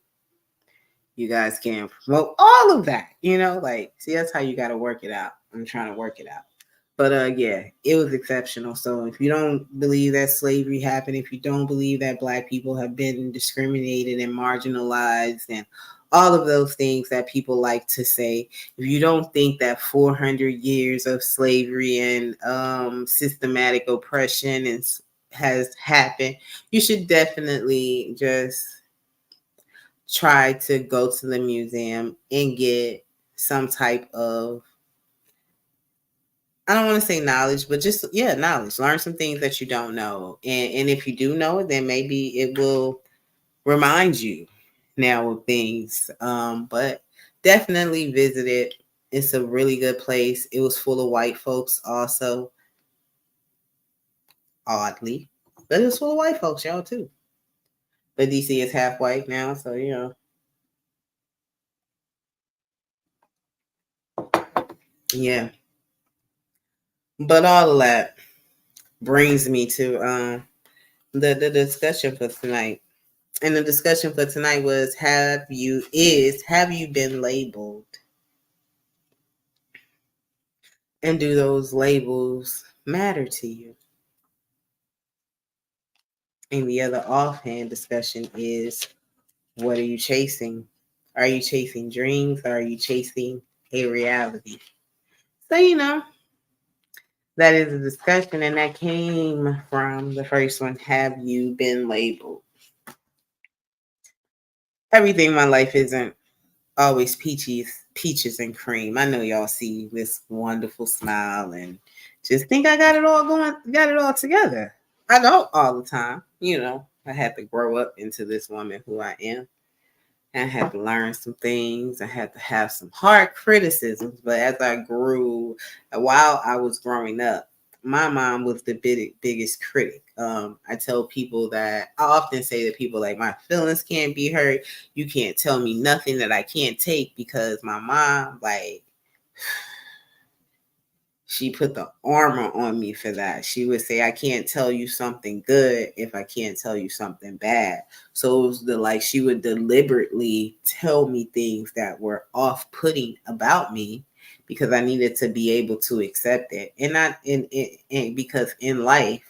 You guys can promote all of that, like, see, that's how you got to work it out. I'm trying to work it out. But yeah, it was exceptional. So if you don't believe that slavery happened, if you don't believe that Black people have been discriminated and marginalized and all of those things that people like to say, if you don't think that 400 years of slavery and systematic oppression has happened, you should definitely just try to go to the museum and get some type of, I don't want to say knowledge, but just, yeah, knowledge. Learn some things that you don't know. And if you do know it, then maybe it will remind you now of things. But definitely visit it. It's a really good place. It was full of white folks also, oddly. But it was full of white folks, y'all, too. But DC is half white now, so, yeah. But all of that brings me to the discussion for tonight. And the discussion for tonight was have you been labeled? And do those labels matter to you? And the other offhand discussion is what are you chasing? Are you chasing dreams? Or are you chasing a reality? So, that is a discussion, and that came from the first one. Have you been labeled? Everything in my life isn't always peaches and cream. I know y'all see this wonderful smile and just think I got it all together. I don't all the time. I had to grow up into this woman who I am. I had to learn some things. I had to have some hard criticisms. But as I grew, while I was growing up, my mom was the biggest critic. I tell people that I often say to people, like, my feelings can't be hurt. You can't tell me nothing that I can't take because my mom, like, she put the armor on me for that. She would say, I can't tell you something good if I can't tell you something bad. So it was she would deliberately tell me things that were off-putting about me because I needed to be able to accept it. And not in because in life,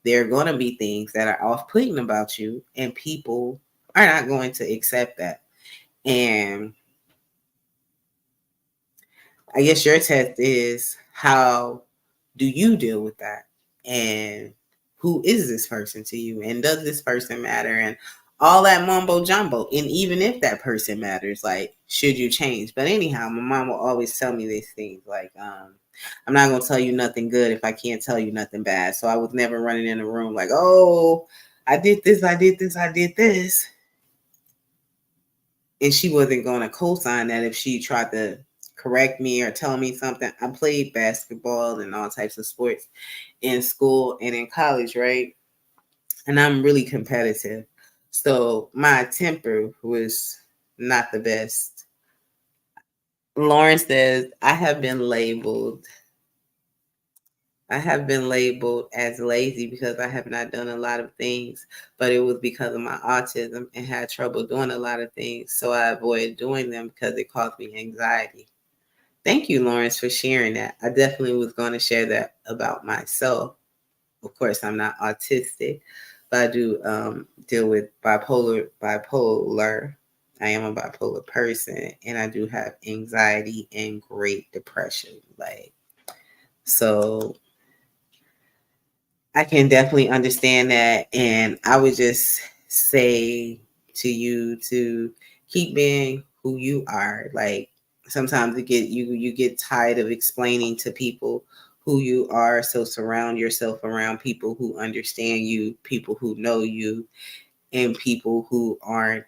there are going to be things that are off-putting about you and people are not going to accept that. And I guess your test is how do you deal with that? And who is this person to you? And does this person matter? And all that mumbo jumbo. And even if that person matters, like, should you change? But anyhow, my mom will always tell me these things like, I'm not going to tell you nothing good if I can't tell you nothing bad. So I was never running in a room like, oh, I did this, I did this, I did this. And she wasn't going to co-sign that if she tried to correct me or tell me something. I played basketball and all types of sports in school and in college, right? And I'm really competitive. So my temper was not the best. Lauren says, I have been labeled as lazy because I have not done a lot of things, but it was because of my autism and had trouble doing a lot of things. So I avoided doing them because it caused me anxiety. Thank you, Lawrence, for sharing that. I definitely was going to share that about myself. Of course, I'm not autistic, but I do deal with bipolar. I am a bipolar person, and I do have anxiety and great depression. So I can definitely understand that. And I would just say to you to keep being who you are. Like, sometimes you get tired of explaining to people who you are. So surround yourself around people who understand you, people who know you, and people who aren't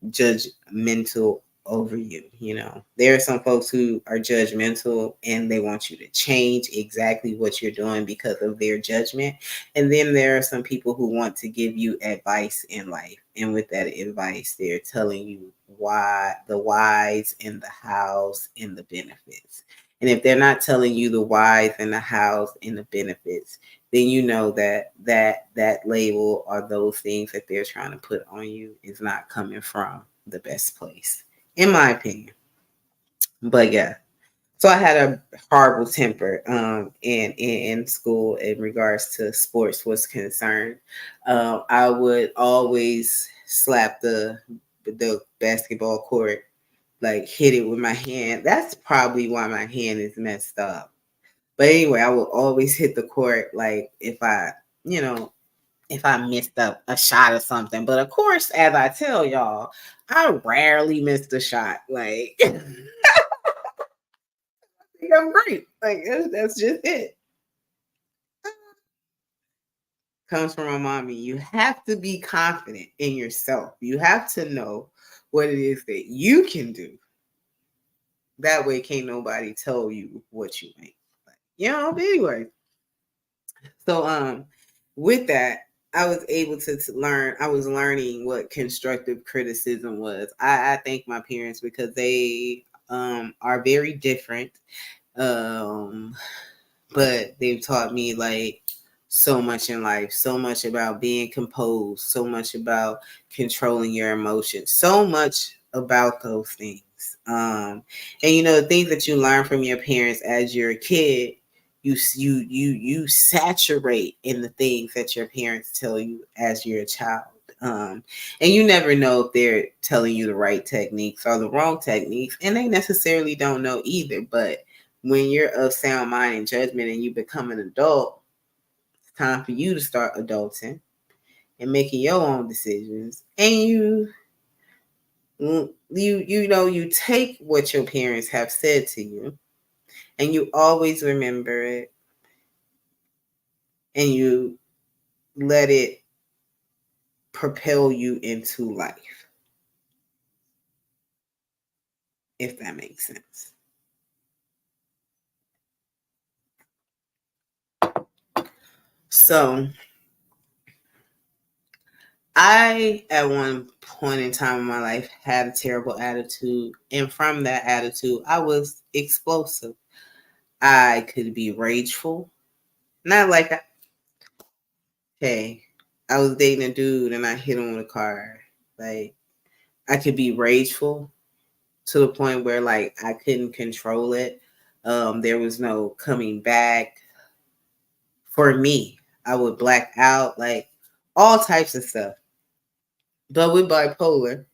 judgmental over you. You know, there are some folks who are judgmental and they want you to change exactly what you're doing because of their judgment. And then there are some people who want to give you advice in life. And with that advice, they're telling you why, the whys and the hows and the benefits. And if they're not telling you the whys and the hows and the benefits, then you know that label or those things that they're trying to put on you is not coming from the best place, in my opinion. But yeah, so I had a horrible temper in school in regards to sports was concerned. I would always slap the basketball court, like hit it with my hand. That's probably why my hand is messed up. But anyway, I will always hit the court like you know, if I missed a shot or something. But of course, as I tell y'all, I rarely missed a shot. Like I'm great. Like that's just it. Comes from my mommy. You have to be confident in yourself. You have to know what it is that you can do. That way, can't nobody tell you what you ain't. Like, you know. But anyway, so with that, I was able to learn. I was learning what constructive criticism was. I thank my parents because they are very different. Um, but they've taught me like so much in life, so much about being composed, so much about controlling your emotions, so much about those things. And you know, the things that you learn from your parents as you're a kid, you saturate in the things that your parents tell you as you're a child. And you never know if they're telling you the right techniques or the wrong techniques, and they necessarily don't know either. But when you're of sound mind and judgment and you become an adult, it's time for you to start adulting and making your own decisions. And you take what your parents have said to you and you always remember it and you let it propel you into life, if that makes sense. So I, at one point in time in my life, had a terrible attitude. And from that attitude, I was explosive. I could be rageful. Not like, hey, I was dating a dude and I hit him with a car. Like, I could be rageful to the point where, like, I couldn't control it. There was no coming back for me. I would black out, like, all types of stuff. But with bipolar,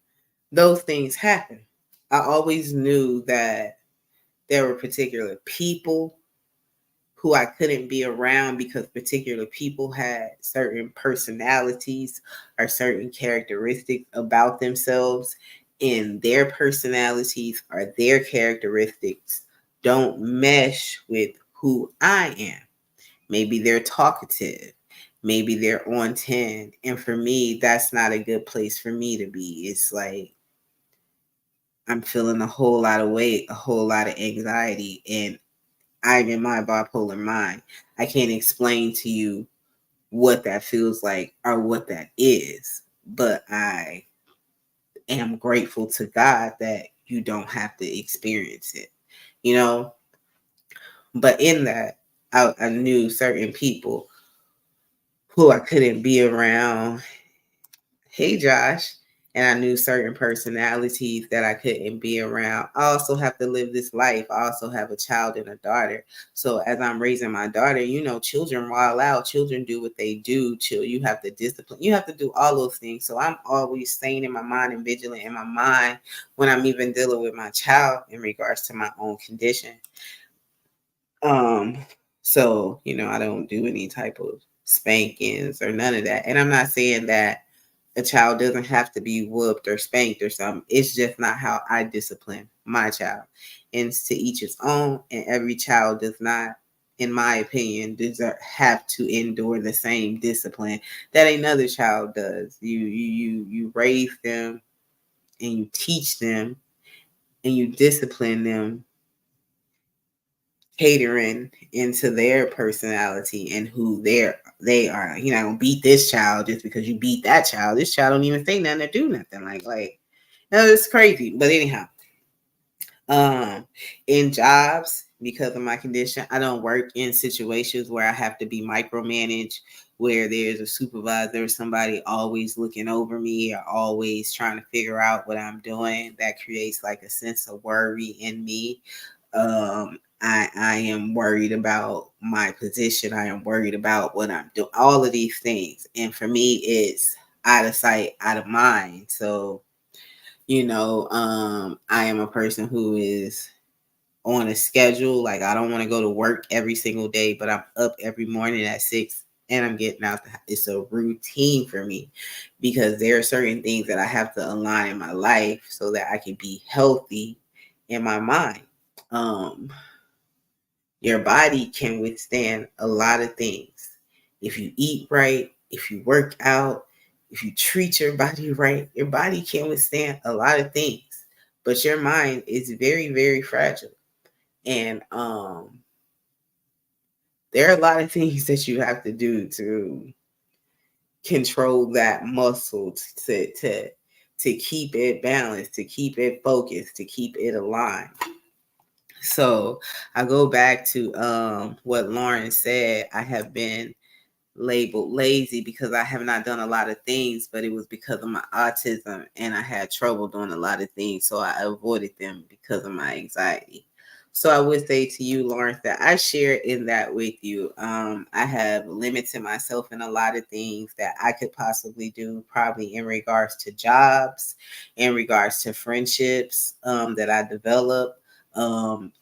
those things happen. I always knew that there were particular people who I couldn't be around because particular people had certain personalities or certain characteristics about themselves, and their personalities or their characteristics don't mesh with who I am. Maybe they're talkative. Maybe they're on 10. And for me, that's not a good place for me to be. It's like I'm feeling a whole lot of weight, a whole lot of anxiety, and I'm in my bipolar mind. I can't explain to you what that feels like or what that is, but I am grateful to God that you don't have to experience it, you know? But in that, I knew certain people who I couldn't be around. Hey, Josh. And I knew certain personalities that I couldn't be around. I also have to live this life. I also have a child and a daughter. So as I'm raising my daughter, you know, children wild out. Children do what they do. You have to discipline. You have to do all those things. So I'm always staying in my mind and vigilant in my mind when I'm even dealing with my child in regards to my own condition. Um, so, you know, I don't do any type of spankings or none of that. And I'm not saying that a child doesn't have to be whooped or spanked or something. It's just not how I discipline my child. And it's to each its own, and every child does not, in my opinion, have to endure the same discipline that another child does. You raise them and you teach them and you discipline them catering into their personality and who they are. You're not gonna beat this child just because you beat that child. This child don't even say nothing or do nothing. Like no, it's crazy. But anyhow, in jobs, because of my condition, I don't work in situations where I have to be micromanaged, where there's a supervisor or somebody always looking over me or always trying to figure out what I'm doing. That creates like a sense of worry in me. I am worried about my position. I am worried about what I'm doing. All of these things, and for me, it's out of sight, out of mind. So I am a person who is on a schedule. Like I don't want to go to work every single day, but I'm up every morning at 6 and I'm getting out. It's a routine for me because there are certain things that I have to align in my life so that I can be healthy in my mind. Your body can withstand a lot of things. If you eat right, if you work out, if you treat your body right, your body can withstand a lot of things. But your mind is very, very fragile. And there are a lot of things that you have to do to control that muscle to keep it balanced, to keep it focused, to keep it aligned. So I go back to what Lauren said. I have been labeled lazy because I have not done a lot of things, but it was because of my autism and I had trouble doing a lot of things. So I avoided them because of my anxiety. So I would say to you, Lawrence, that I share in that with you. I have limited myself in a lot of things that I could possibly do, probably in regards to jobs, in regards to friendships that I develop,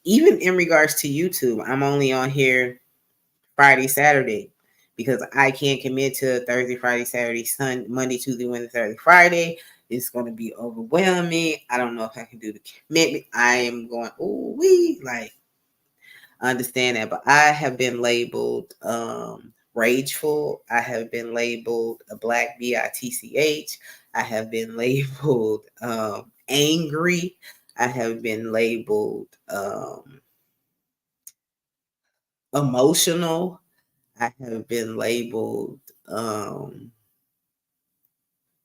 even in regards to YouTube. I'm only on here Friday, Saturday, because I can't commit to Thursday, Friday, Saturday, Sunday, Monday, Tuesday, Wednesday, Thursday, Friday. It's going to be overwhelming. I don't know if I can do the commitment. I am going, oh, like, I understand that, but I have been labeled rageful. I have been labeled a black bitch. I have been labeled angry. I have been labeled emotional. I have been labeled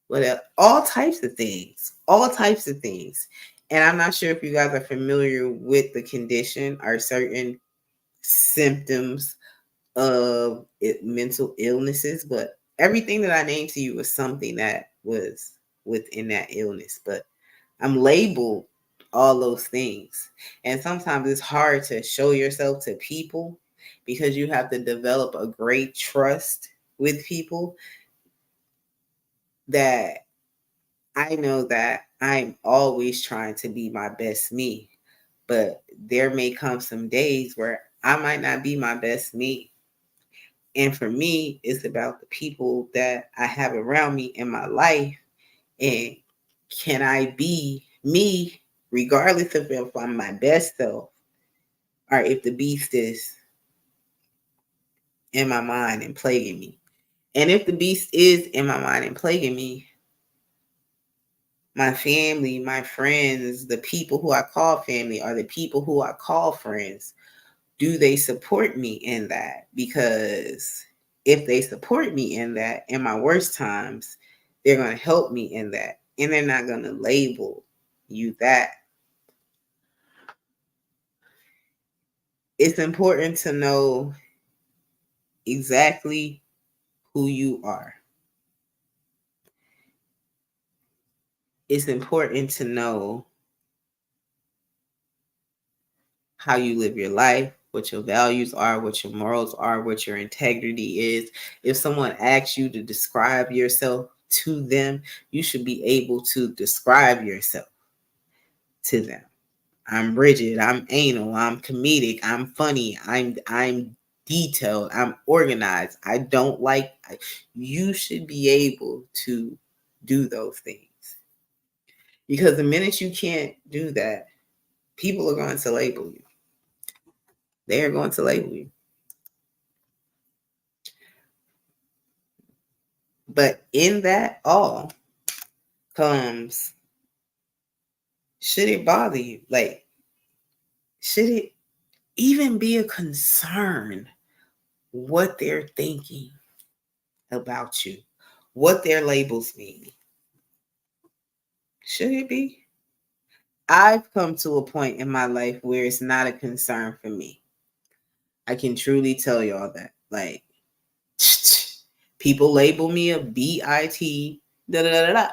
what else? All types of things. All types of things. And I'm not sure if you guys are familiar with the condition or certain symptoms of mental illnesses, but everything that I named to you was something that was within that illness. But I'm labeled all those things. And sometimes it's hard to show yourself to people because you have to develop a great trust with people that I know that I'm always trying to be my best me. But there may come some days where I might not be my best me. And for me, it's about the people that I have around me in my life. And can I be me regardless of if I'm my best self or if the beast is in my mind and plaguing me? And if the beast is in my mind and plaguing me, my family, my friends, the people who I call family or the people who I call friends, do they support me in that? Because if they support me in that, in my worst times, they're going to help me in that. And they're not going to label you that. It's important to know exactly who you are. It's important to know how you live your life, what your values are, what your morals are, what your integrity is. If someone asks you to describe yourself to them, you should be able to describe yourself to them. I'm rigid, I'm anal, I'm comedic, I'm funny, I'm detailed, I'm organized. I don't like you should be able to do those things. Because the minute you can't do that, people are going to label you. They are going to label you. But in that all comes Should it bother you? Like, should it even be a concern what they're thinking about you, what their labels mean? Should it be? I've come to a point in my life where it's not a concern for me. I can truly tell y'all that. Like, people label me a BIT, da da da da.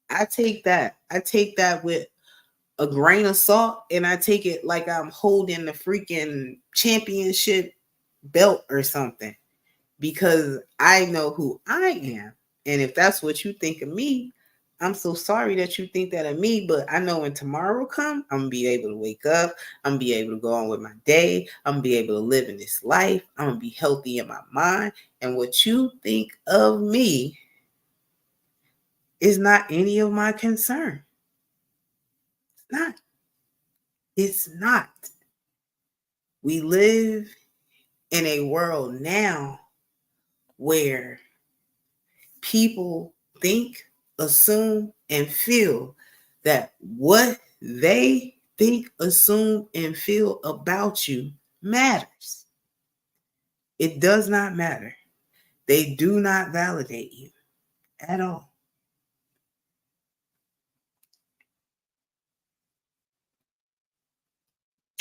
I take that. I take that with a grain of salt, and I take it like I'm holding the freaking championship belt or something, because I know who I am. And if that's what you think of me, I'm so sorry that you think that of me, but I know when tomorrow come, I'm gonna be able to wake up, I'm gonna be able to go on with my day, I'm gonna be able to live in this life, I'm gonna be healthy in my mind. And what you think of me is not any of my concern. It's not. It's not. We live in a world now where people think, assume, and feel that what they think, assume, and feel about you matters. It does not matter. They do not validate you at all.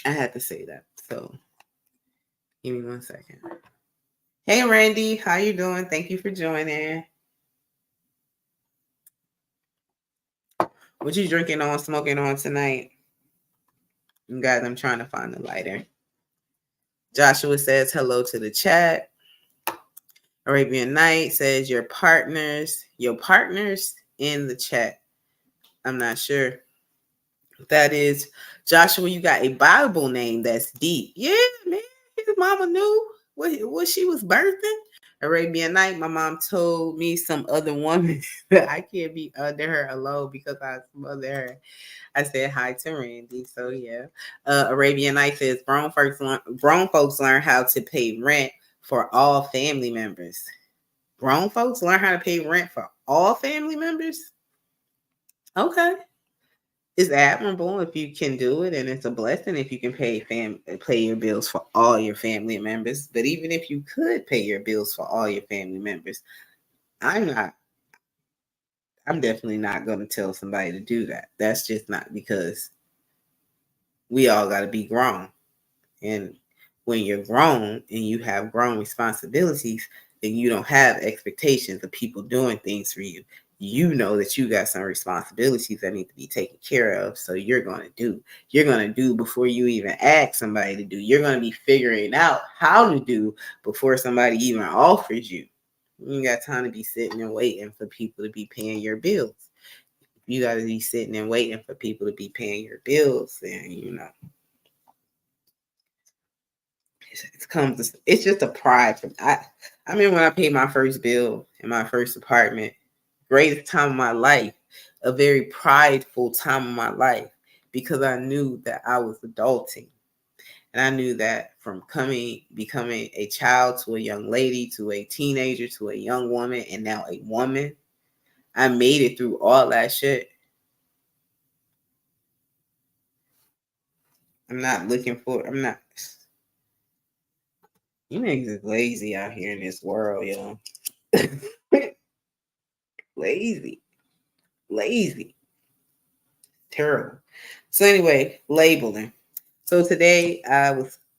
I had to say that. So give me 1 second. Hey Randy, how you doing? Thank you for joining. What you drinking on, smoking on tonight? You guys, I'm trying to find the lighter. Joshua says hello to the chat. Arabian Night says your partners in the chat. I'm not sure what that is. Joshua, you got a Bible name that's deep. Yeah, man. His mama knew what she was birthing. Arabian Night, my mom told me some other woman that I can't be under her alone because I smother her. I said hi to Randy. So yeah. Arabian Night says grown folks learn how to pay rent for all family members. Grown folks learn how to pay rent for all family members? Okay. It's admirable if you can do it, and it's a blessing if you can pay your bills for all your family members. But even if you could pay your bills for all your family members, I'm definitely not going to tell somebody to do that. That's just not, because we all got to be grown. And when you're grown and you have grown responsibilities, then you don't have expectations of people doing things for you. You know that you got some responsibilities that need to be taken care of. So you're going to do before you even ask somebody to do. You're going to be figuring out how to do before somebody even offers you. You ain't got time to be sitting and waiting for people to be paying your bills. You got to be sitting and waiting for people to be paying your bills. And, it's just a pride. I remember when I paid my first bill in my first apartment, greatest time of my life, a very prideful time of my life, because I knew that I was adulting. And I knew that from becoming a child to a young lady, to a teenager, to a young woman, and now a woman, I made it through all that shit. I'm not. You niggas is lazy out here in this world, yo. Lazy. Terrible. So anyway, labeling. So today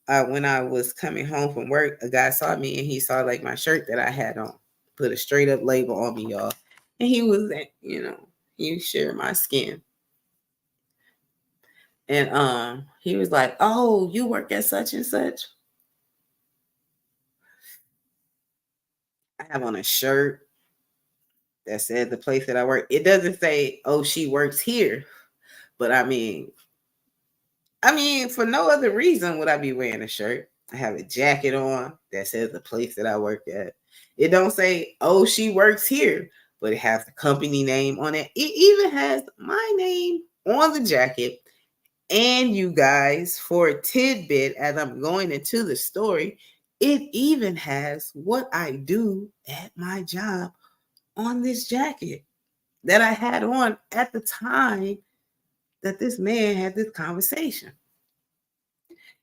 when I was coming home from work, a guy saw me and he saw like my shirt that I had on, put a straight up label on me, y'all. And he was, he shared my skin. And he was like, "Oh, you work at such and such?" I have on a shirt that said the place that I work. It doesn't say, "Oh, she works here," but I mean, for no other reason would I be wearing a shirt. I have a jacket on that says the place that I work at. It don't say, "Oh, she works here," but it has the company name on it. It even has my name on the jacket. And you guys, for a tidbit, as I'm going into the story, it even has what I do at my job on this jacket. that I had on at the time that this man had this conversation.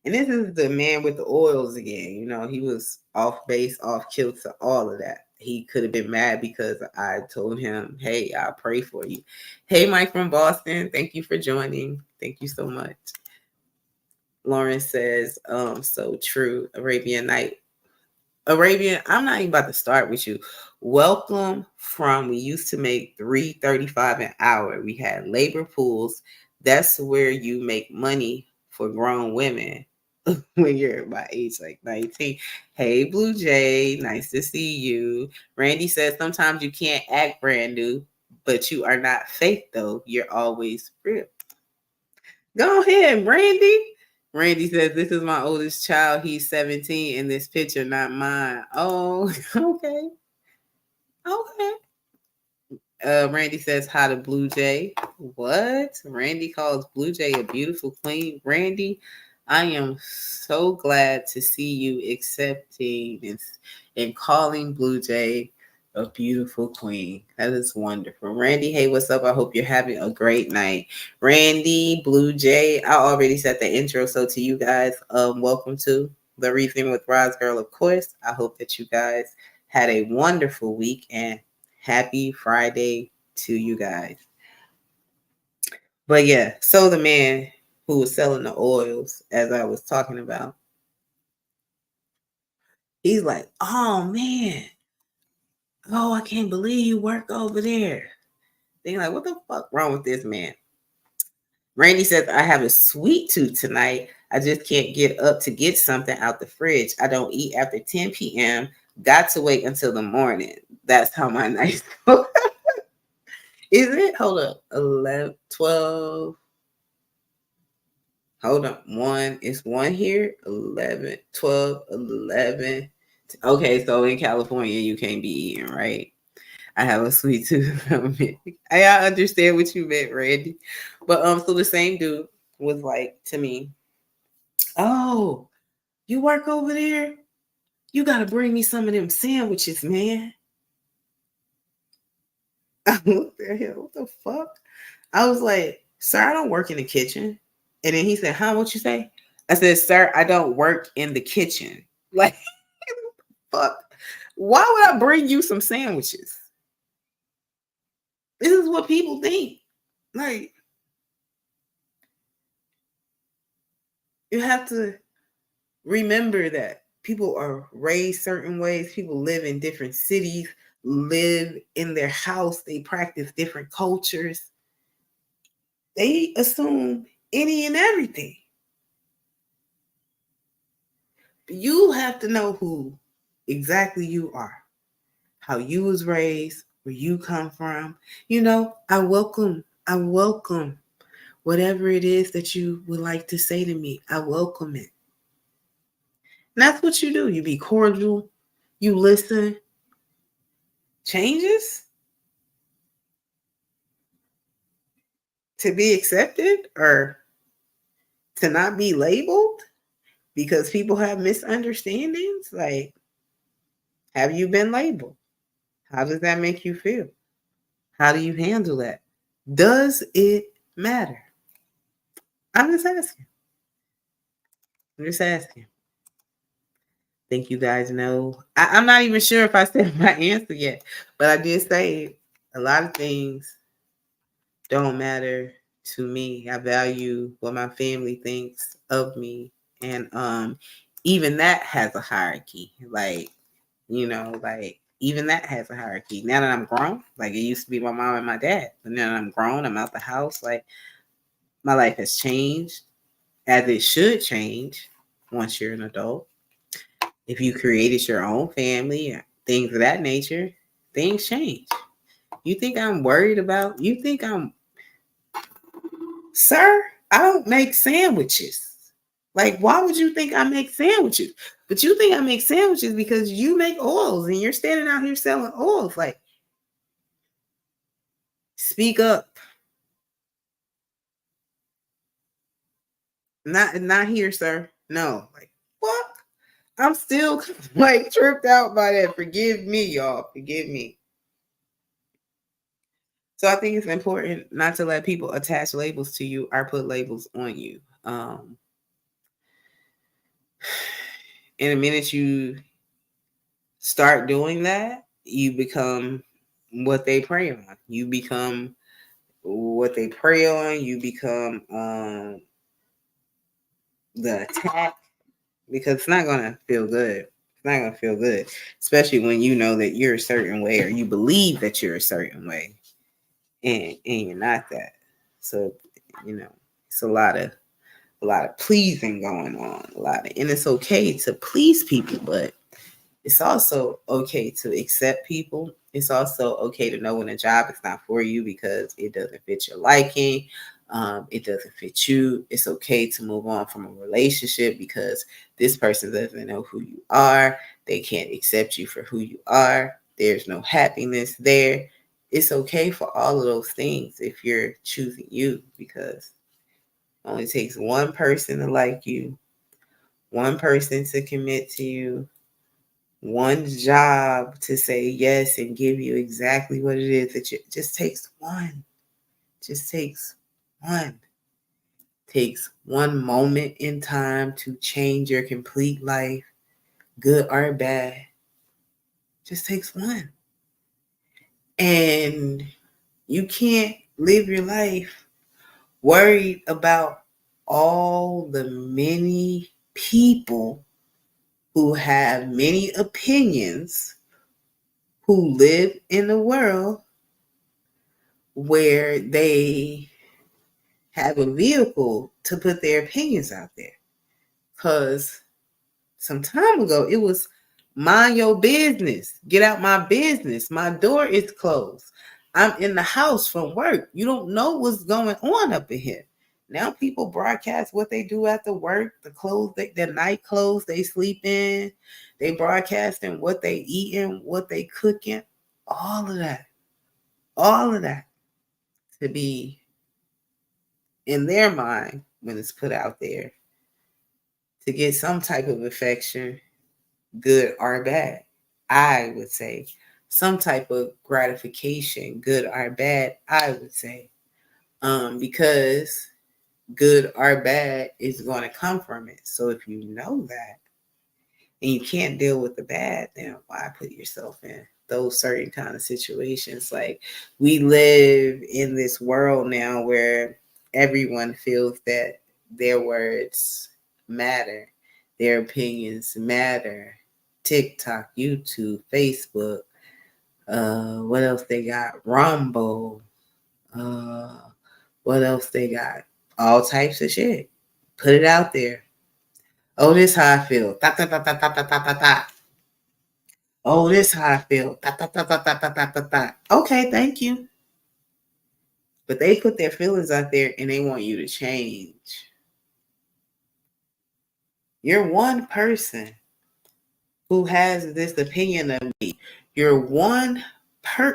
And this is the man with the oils again. You know, he was off base, off kilter, all of that. He could have been mad because I told him, hey, I'll pray for you. Hey, Mike from Boston, thank you for joining. Thank you so much. Lauren says, so true. Arabian Night. Arabian, I'm not even about to start with you. Welcome from, we used to make $3.35 an hour. We had labor pools. That's where you make money for grown women when you're my age, like 19. Hey, Blue Jay, nice to see you. Randy says sometimes you can't act brand new, but you are not fake though. You're always real. Go ahead, Randy. Randy says, this is my oldest child. He's 17 in this picture, not mine. Oh, okay. Okay. Randy says, hi to Blue Jay. What? Randy calls Blue Jay a beautiful queen. Randy, I am so glad to see you accepting and calling Blue Jay a beautiful queen. That is wonderful. Randy, hey, what's up? I hope you're having a great night. Randy, Blue Jay, I already said the intro. So to you guys, welcome to the Reason with Roz Girl, of course. I hope that you guys had a wonderful week and happy Friday to you guys. But yeah, so the man who was selling the oils, as I was talking about, he's like, oh man, oh, I can't believe you work over there. They're like, what the fuck wrong with this man? Randy says, I have a sweet tooth tonight. I just can't get up to get something out the fridge. I don't eat after 10 p.m. Got to wait until the morning. That's how my nights go. Is it? Hold up. 11, 12. Hold on. 1. It's 1 here. 11, 12, 11. Okay, so in California, you can't be eating, right? I have a sweet tooth. I understand what you meant, Randy. But so the same dude was like to me, oh, you work over there? You gotta bring me some of them sandwiches, man. What the hell? What the fuck? I was like, sir, I don't work in the kitchen. And then he said, huh, what you say? I said, sir, I don't work in the kitchen. Like, fuck. Why would I bring you some sandwiches? This is what people think. Like, you have to remember that people are raised certain ways. People live in different cities, live in their house. They practice different cultures. They assume any and everything. You have to know who exactly you are, how you was raised, where you come from. You know, I welcome whatever it is that you would like to say to me. I welcome it. And that's what you do. You be cordial, you listen. Changes to be accepted or to not be labeled because people have misunderstandings. Like, have you been labeled? How does that make you feel? How do you handle that? Does it matter? I'm just asking. I'm just asking. Think you guys know. I'm not even sure if I said my answer yet, but I did say a lot of things don't matter to me. I value what my family thinks of me. And even that has a hierarchy. Like, you know, like even that has a hierarchy. Now that I'm grown, like it used to be my mom and my dad. But now that I'm grown, I'm out the house, like my life has changed as it should change once you're an adult. If you created your own family, things of that nature, things change. You think I'm worried about, you think I'm, sir, I don't make sandwiches. Like, why would you think I make sandwiches? But you think I make sandwiches because you make oils and you're standing out here selling oils. Like, speak up. Not here, sir. No. Like, what? I'm still like tripped out by that. Forgive me, y'all. Forgive me. So I think it's important not to let people attach labels to you or put labels on you. In a minute you start doing that, you become what they prey on. You become what they prey on. You become the attack, because it's not gonna feel good. It's not gonna feel good, especially when you know that you're a certain way or you believe that you're a certain way, and you're not that. So it's a lot of pleasing going on, and it's okay to please people, but it's also okay to accept people. It's also okay to know when a job is not for you because it doesn't fit your liking. It doesn't fit you. It's okay to move on from a relationship because this person doesn't know who you are. They can't accept you for who you are. There's no happiness there. It's okay for all of those things if you're choosing you, because it only takes one person to like you, one person to commit to you, one job to say yes and give you exactly what it is that you just takes one. Just one. Takes one moment in time to change your complete life, good or bad. Just takes one. And you can't live your life worried about all the many people who have many opinions, who live in a world where they have a vehicle to put their opinions out there. Because some time ago, it was mind your business. Get out my business. My door is closed. I'm in the house from work. You don't know what's going on up in here. Now people broadcast what they do after work, the clothes, the night clothes they sleep in. They broadcasting what they eating, what they cooking, all of that. All of that to be in their mind when it's put out there to get some type of affection, good or bad. I would say some type of gratification, good or bad, I would say. Because good or bad is going to come from it. So if you know that and you can't deal with the bad, then why put yourself in those certain kind of situations? Like, we live in this world now where everyone feels that their words matter, their opinions matter. TikTok, YouTube, Facebook, what else they got? Rumble, uh, what else they got? All types of shit. Put it out there. Oh, this how I feel. Ta ta ta ta ta ta ta ta ta. Oh, this how I feel. Ta ta ta ta ta ta ta ta ta. Okay, thank you. But they put their feelings out there and they want you to change. You're one person who has this opinion of me. You're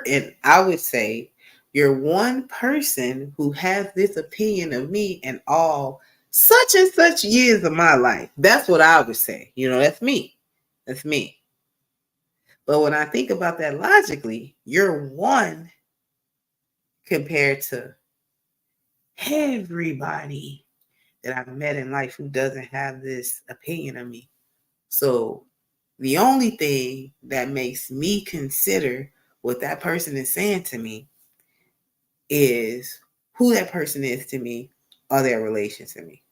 and I would say you're one person who has this opinion of me and all such and such years of my life. That's what I would say. That's me. That's me. But when I think about that logically, you're one compared to everybody that I've met in life who doesn't have this opinion of me. So the only thing that makes me consider what that person is saying to me is who that person is to me or their relation to me.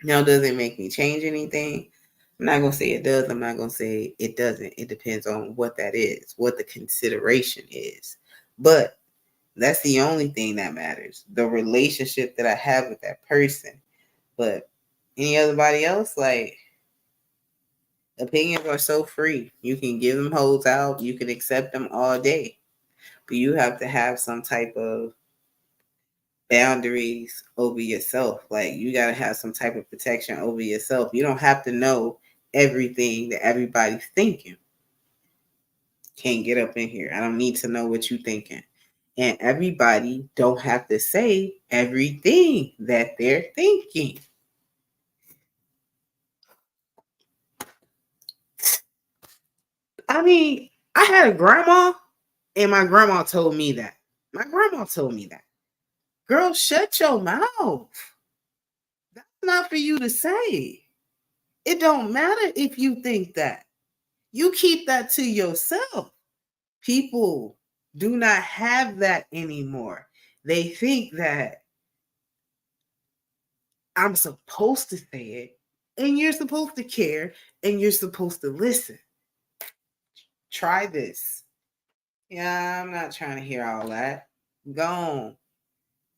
Now, does it make me change anything? I'm not going to say it does. I'm not going to say it doesn't. It depends on what that is, what the consideration is. But that's the only thing that matters, the relationship that I have with that person. But any otherbody else, like, opinions are so free. You can give them hoes out. You can accept them all day. But you have to have some type of boundaries over yourself. Like, you got to have some type of protection over yourself. You don't have to know everything that everybody's thinking. Can't get up in here. I don't need to know what you're thinking. And everybody don't have to say everything that they're thinking. I mean, I had a grandma, and my grandma told me that. My grandma told me that. Girl, shut your mouth. That's not for you to say. It don't matter if you think that. You keep that to yourself. People do not have that anymore. They think that I'm supposed to say it, and you're supposed to care, and you're supposed to listen. Try this. Yeah, I'm not trying to hear all that. Go on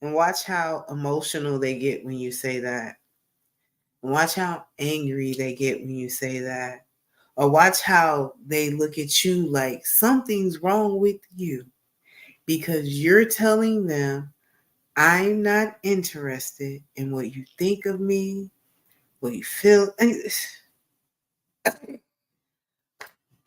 and watch how emotional they get when you say that. Watch how angry they get when you say that. Or watch how they look at you like something's wrong with you because you're telling them, I'm not interested in what you think of me, what you feel. It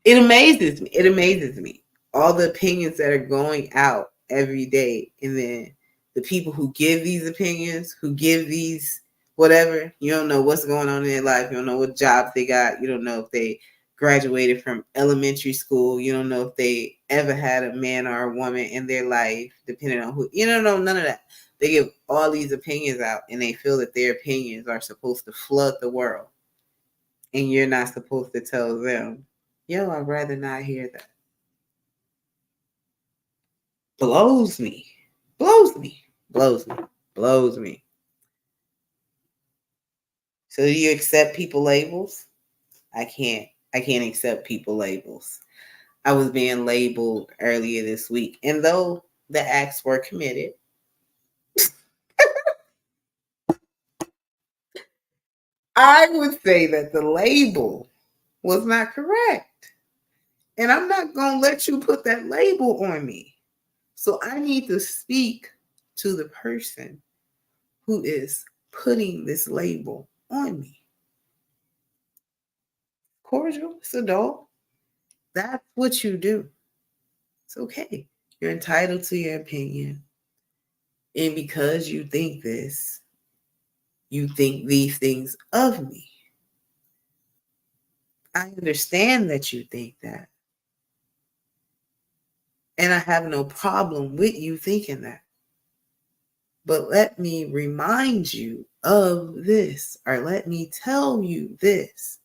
amazes me. It amazes me. All the opinions that are going out every day. And then the people who give these opinions, who give these whatever, you don't know what's going on in their life. You don't know what jobs they got. You don't know if they graduated from elementary school. You don't know if they ever had a man or a woman in their life, depending on who. You don't know none of that. They give all these opinions out and they feel that their opinions are supposed to flood the world. And you're not supposed to tell them, yo, I'd rather not hear that. Blows me. Blows me. Blows me. Blows me. So do you accept people labels? I can't. I can't accept people labels. I was being labeled earlier this week. And though the acts were committed, I would say that the label was not correct. And I'm not going to let you put that label on me. So I need to speak to the person who is putting this label on me. Cordial, it's adult. That's what you do. It's okay. You're entitled to your opinion. And because you think this, you think these things of me. I understand that you think that. And I have no problem with you thinking that. But let me remind you of this, or let me tell you this.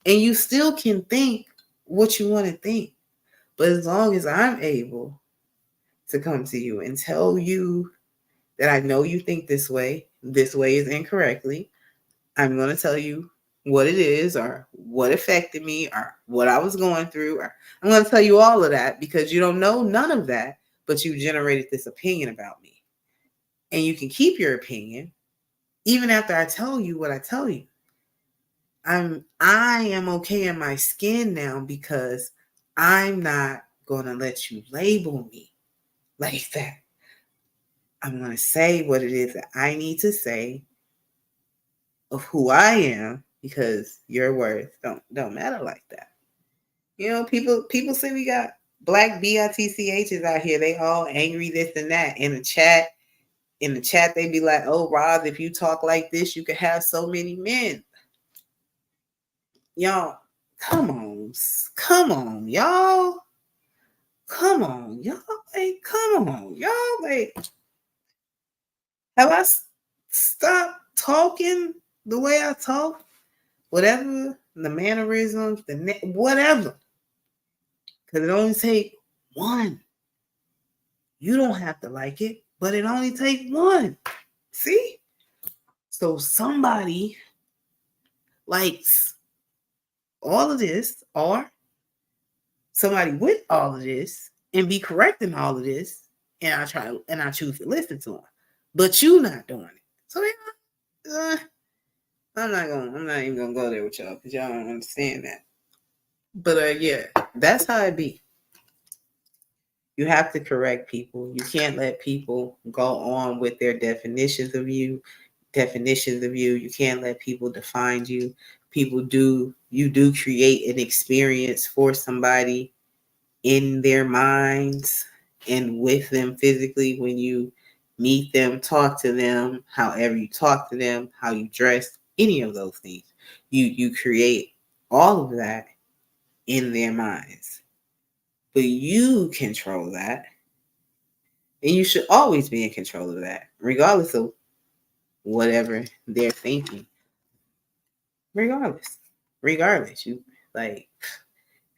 And you still can think what you want to think. But as long as I'm able to come to you and tell you that I know you think this way is incorrectly, I'm going to tell you what it is or what affected me or what I was going through. Or I'm going to tell you all of that because you don't know none of that, but you generated this opinion about me. And you can keep your opinion even after I tell you what I tell you. I am okay in my skin now because I'm not going to let you label me like that. I'm going to say what it is that I need to say of who I am because your words don't matter like that. You know, people say we got black bitchs out here. They all angry this and that in the chat. In the chat, they be like, "Oh, Roz, if you talk like this, you could have so many men." Y'all, come on, y'all. Come on, y'all. Like, come on, y'all. Like, have I stopped talking the way I talk? Whatever the mannerisms, whatever. Because it only takes one. You don't have to like it, but it only takes one. See? So somebody likes all of this, or somebody with all of this, and be correcting all of this, and I choose to listen to them. But you not doing it. So yeah, I'm not even gonna go there with y'all because y'all don't understand that. But yeah, that's how it be. You have to correct people. You can't let people go on with their definitions of you. You can't let people define you. You do create an experience for somebody in their minds and with them physically when you meet them, talk to them, however you talk to them, how you dress, any of those things. You create all of that in their minds. But you control that. And you should always be in control of that, regardless of whatever they're thinking. Regardless. Regardless. You like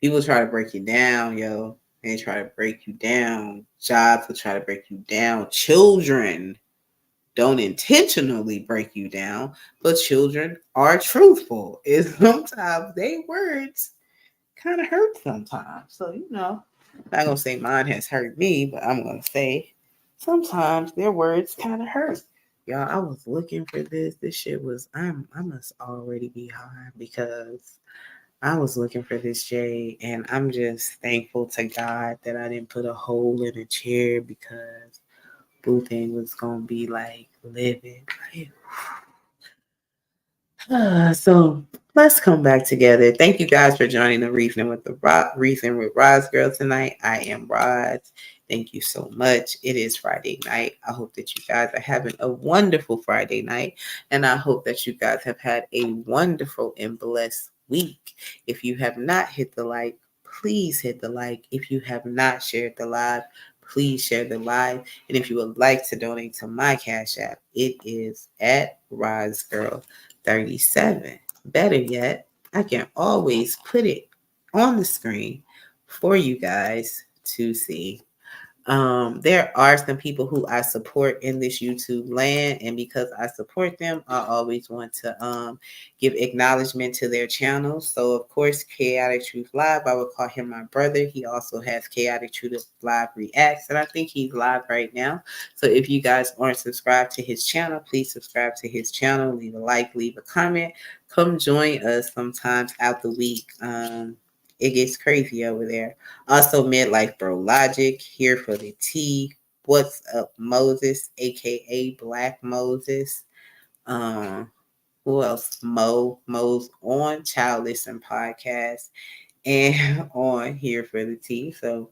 people try to break you down, yo. They try to break you down. Jobs will try to break you down. Children don't intentionally break you down, but children are truthful. And sometimes their words kind of hurt sometimes. So, I'm not going to say mine has hurt me, but I'm going to say sometimes their words kind of hurt. Y'all, I was looking for this. This shit was, I must already be high because I was looking for this J, and I'm just thankful to God that I didn't put a hole in a chair because Boo thing was gonna be like livid. So let's come back together. Thank you guys for joining the Reason with Roz Girl tonight. I am Roz. Thank you so much. It is Friday night. I hope that you guys are having a wonderful Friday night, and I hope that you guys have had a wonderful and blessed week. If you have not hit the like, please hit the like. If you have not shared the live, please share the live. And if you would like to donate to my Cash App, it is at Roz Girl 37. Better yet, I can always put it on the screen for you guys to see. There are some people who I support in this YouTube land, and because I support them, I always want to give acknowledgement to their channels. So, of course, Chaotic Truth Live, I would call him my brother. He also has Chaotic Truth Live Reacts, and I think he's live right now. So, if you guys aren't subscribed to his channel, please subscribe to his channel. Leave a like, leave a comment. Come join us sometimes out the week. It gets crazy over there. Also, Midlife Bro Logic, here for the tea. What's up, Moses, aka Black Moses? Who else? Mo's on Child Listen Podcast and on Here for the Tea. So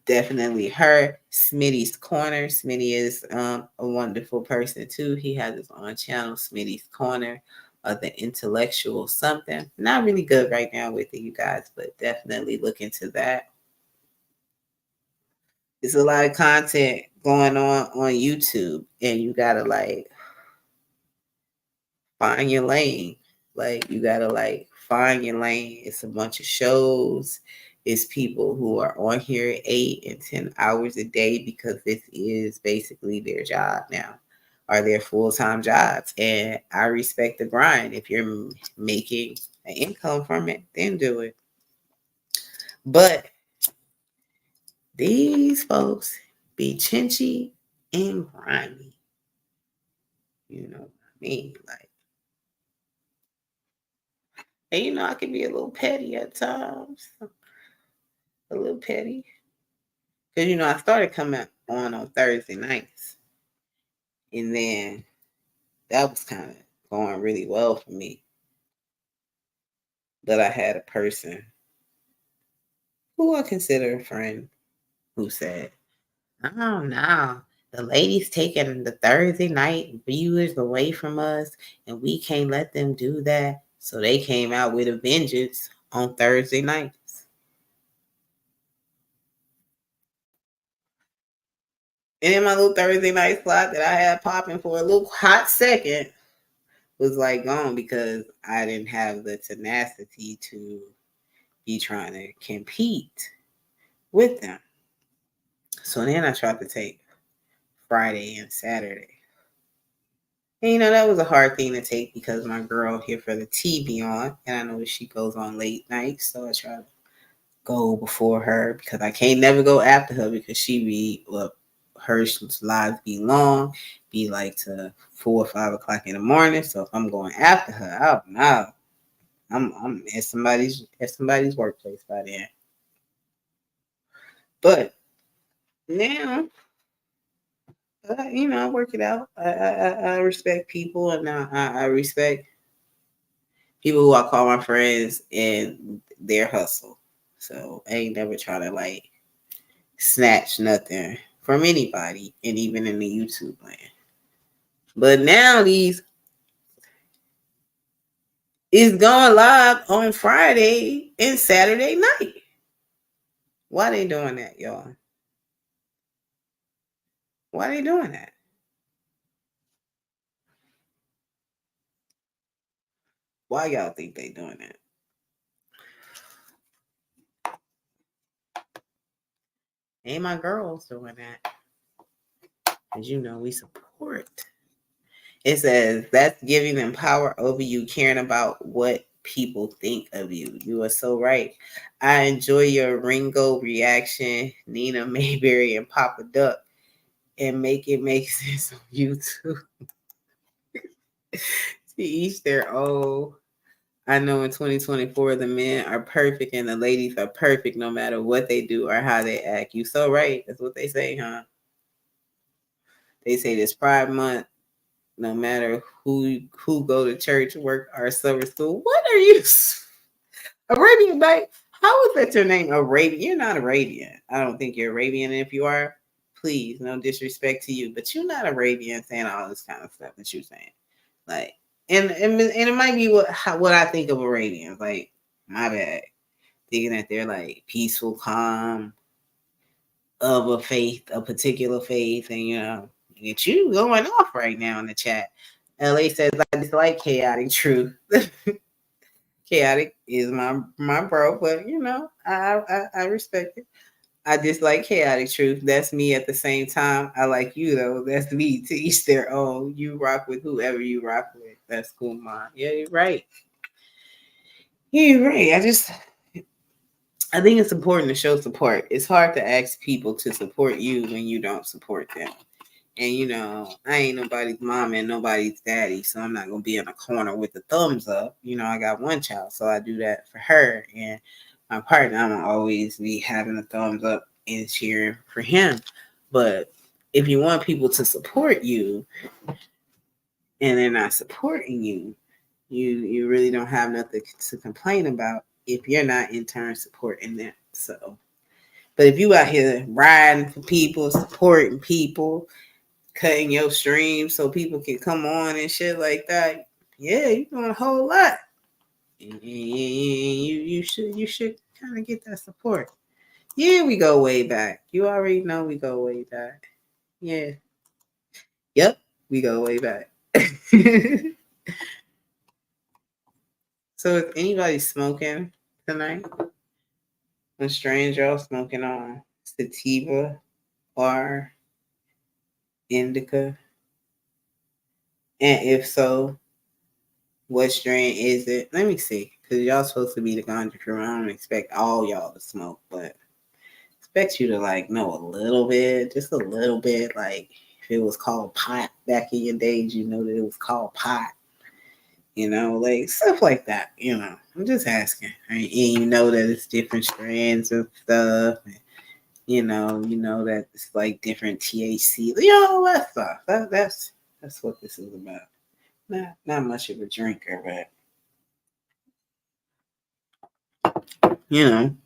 definitely her. Smitty's Corner. Smitty is a wonderful person too. He has his own channel, Smitty's Corner. The intellectual something. Not really good right now with it, you guys, but definitely look into that. There's a lot of content going on YouTube, and you gotta like find your lane. Like you gotta like find your lane. It's a bunch of shows. It's people who are on here 8 and 10 hours a day because this is basically their job now, or their full-time jobs. And I respect the grind. If you're making an income from it, then do it. But these folks be chinchy and grimy. You know what I mean? Like, and I can be a little petty at times. A little petty. Because, I started coming on Thursday nights. And then that was kind of going really well for me. But I had a person who I consider a friend who said, "Oh, no. The ladies taking the Thursday night viewers away from us, and we can't let them do that." So they came out with a vengeance on Thursday nights. And then my little Thursday night slot that I had popping for a little hot second was like gone because I didn't have the tenacity to be trying to compete with them. So then I tried to take Friday and Saturday. And that was a hard thing to take because my girl here for the tea be on, and I know she goes on late nights, so I try to go before her because I can't never go after her because she be her lives be long, be like to 4 or 5 o'clock in the morning. So if I'm going after her, oh no, I'm at somebody's workplace by then. But now, I work it out. I respect people, and I respect people who I call my friends and their hustle. So I ain't never trying to like snatch nothing from anybody, and even in the YouTube land. But now these is going live on Friday and Saturday night. Why they doing that, y'all? Why are they doing that? Why y'all think they doing that? Ain't my girls doing that. As you know, we support. It says that's giving them power over you, caring about what people think of you. You are so right. I enjoy your Ringo reaction, Nina Mayberry and Papa Duck, and make it make sense on YouTube. To each their own. I know in 2024 the men are perfect and the ladies are perfect no matter what they do or how they act. You so right. That's what they say, huh? They say this Pride Month, no matter who go to church, work, or summer school. What are you, Arabian Night? How is that your name, Arabian? You're not Arabian. I don't think you're Arabian. And if you are, please, no disrespect to you, but you're not Arabian saying all this kind of stuff that you're saying. Like, and it might be what I think of Arabians. Like, my bad, thinking that they're like peaceful, calm, of a faith, a particular faith, and get you going off right now in the chat. LA says I dislike chaotic truth. Chaotic is my bro, but I respect it. I dislike chaotic truth. That's me at the same time. I like you though. That's me. To each their own. You rock with whoever you rock with. That's cool, mom. Yeah, you're right. You're right. I think it's important to show support. It's hard to ask people to support you when you don't support them. And I ain't nobody's mom and nobody's daddy, so I'm not gonna be in a corner with the thumbs up. I got one child, so I do that for her. And my partner, I'm gonna always be having a thumbs up and cheering for him. But if you want people to support you and they're not supporting you, you really don't have nothing to complain about if you're not in turn supporting them. So, but if you out here riding for people, supporting people, cutting your stream so people can come on and shit like that, yeah, you're doing a whole lot. And you should kind of get that support. Yeah, we go way back. You already know we go way back. Yeah. Yep, we go way back. So if anybody's smoking tonight, a stranger all smoking on sativa or indica, and if so, what strain is it? Let me see, because y'all supposed to be the ganja crew. I don't expect all y'all to smoke, but expect you to know a little bit, just a little bit. Like if it was called pot back in your days, that it was called pot. Like stuff like that. I'm just asking. And that it's different strands of stuff. And, that it's like different THC. All that stuff. That's what this is about. Not much of a drinker, but you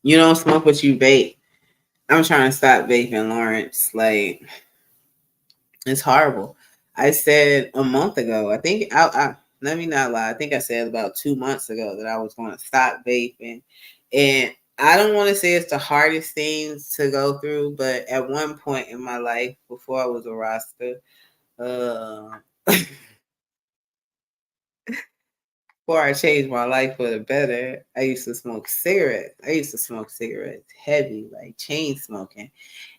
don't smoke what you vape. I'm trying to stop vaping, Lawrence. Like, it's horrible. I said a month ago, I think let me not lie. I think I said about 2 months ago that I was going to stop vaping. And I don't want to say it's the hardest things to go through, but at one point in my life, before I was a Rasta, before I changed my life for the better, I used to smoke cigarettes. I used to smoke cigarettes heavy, like chain smoking.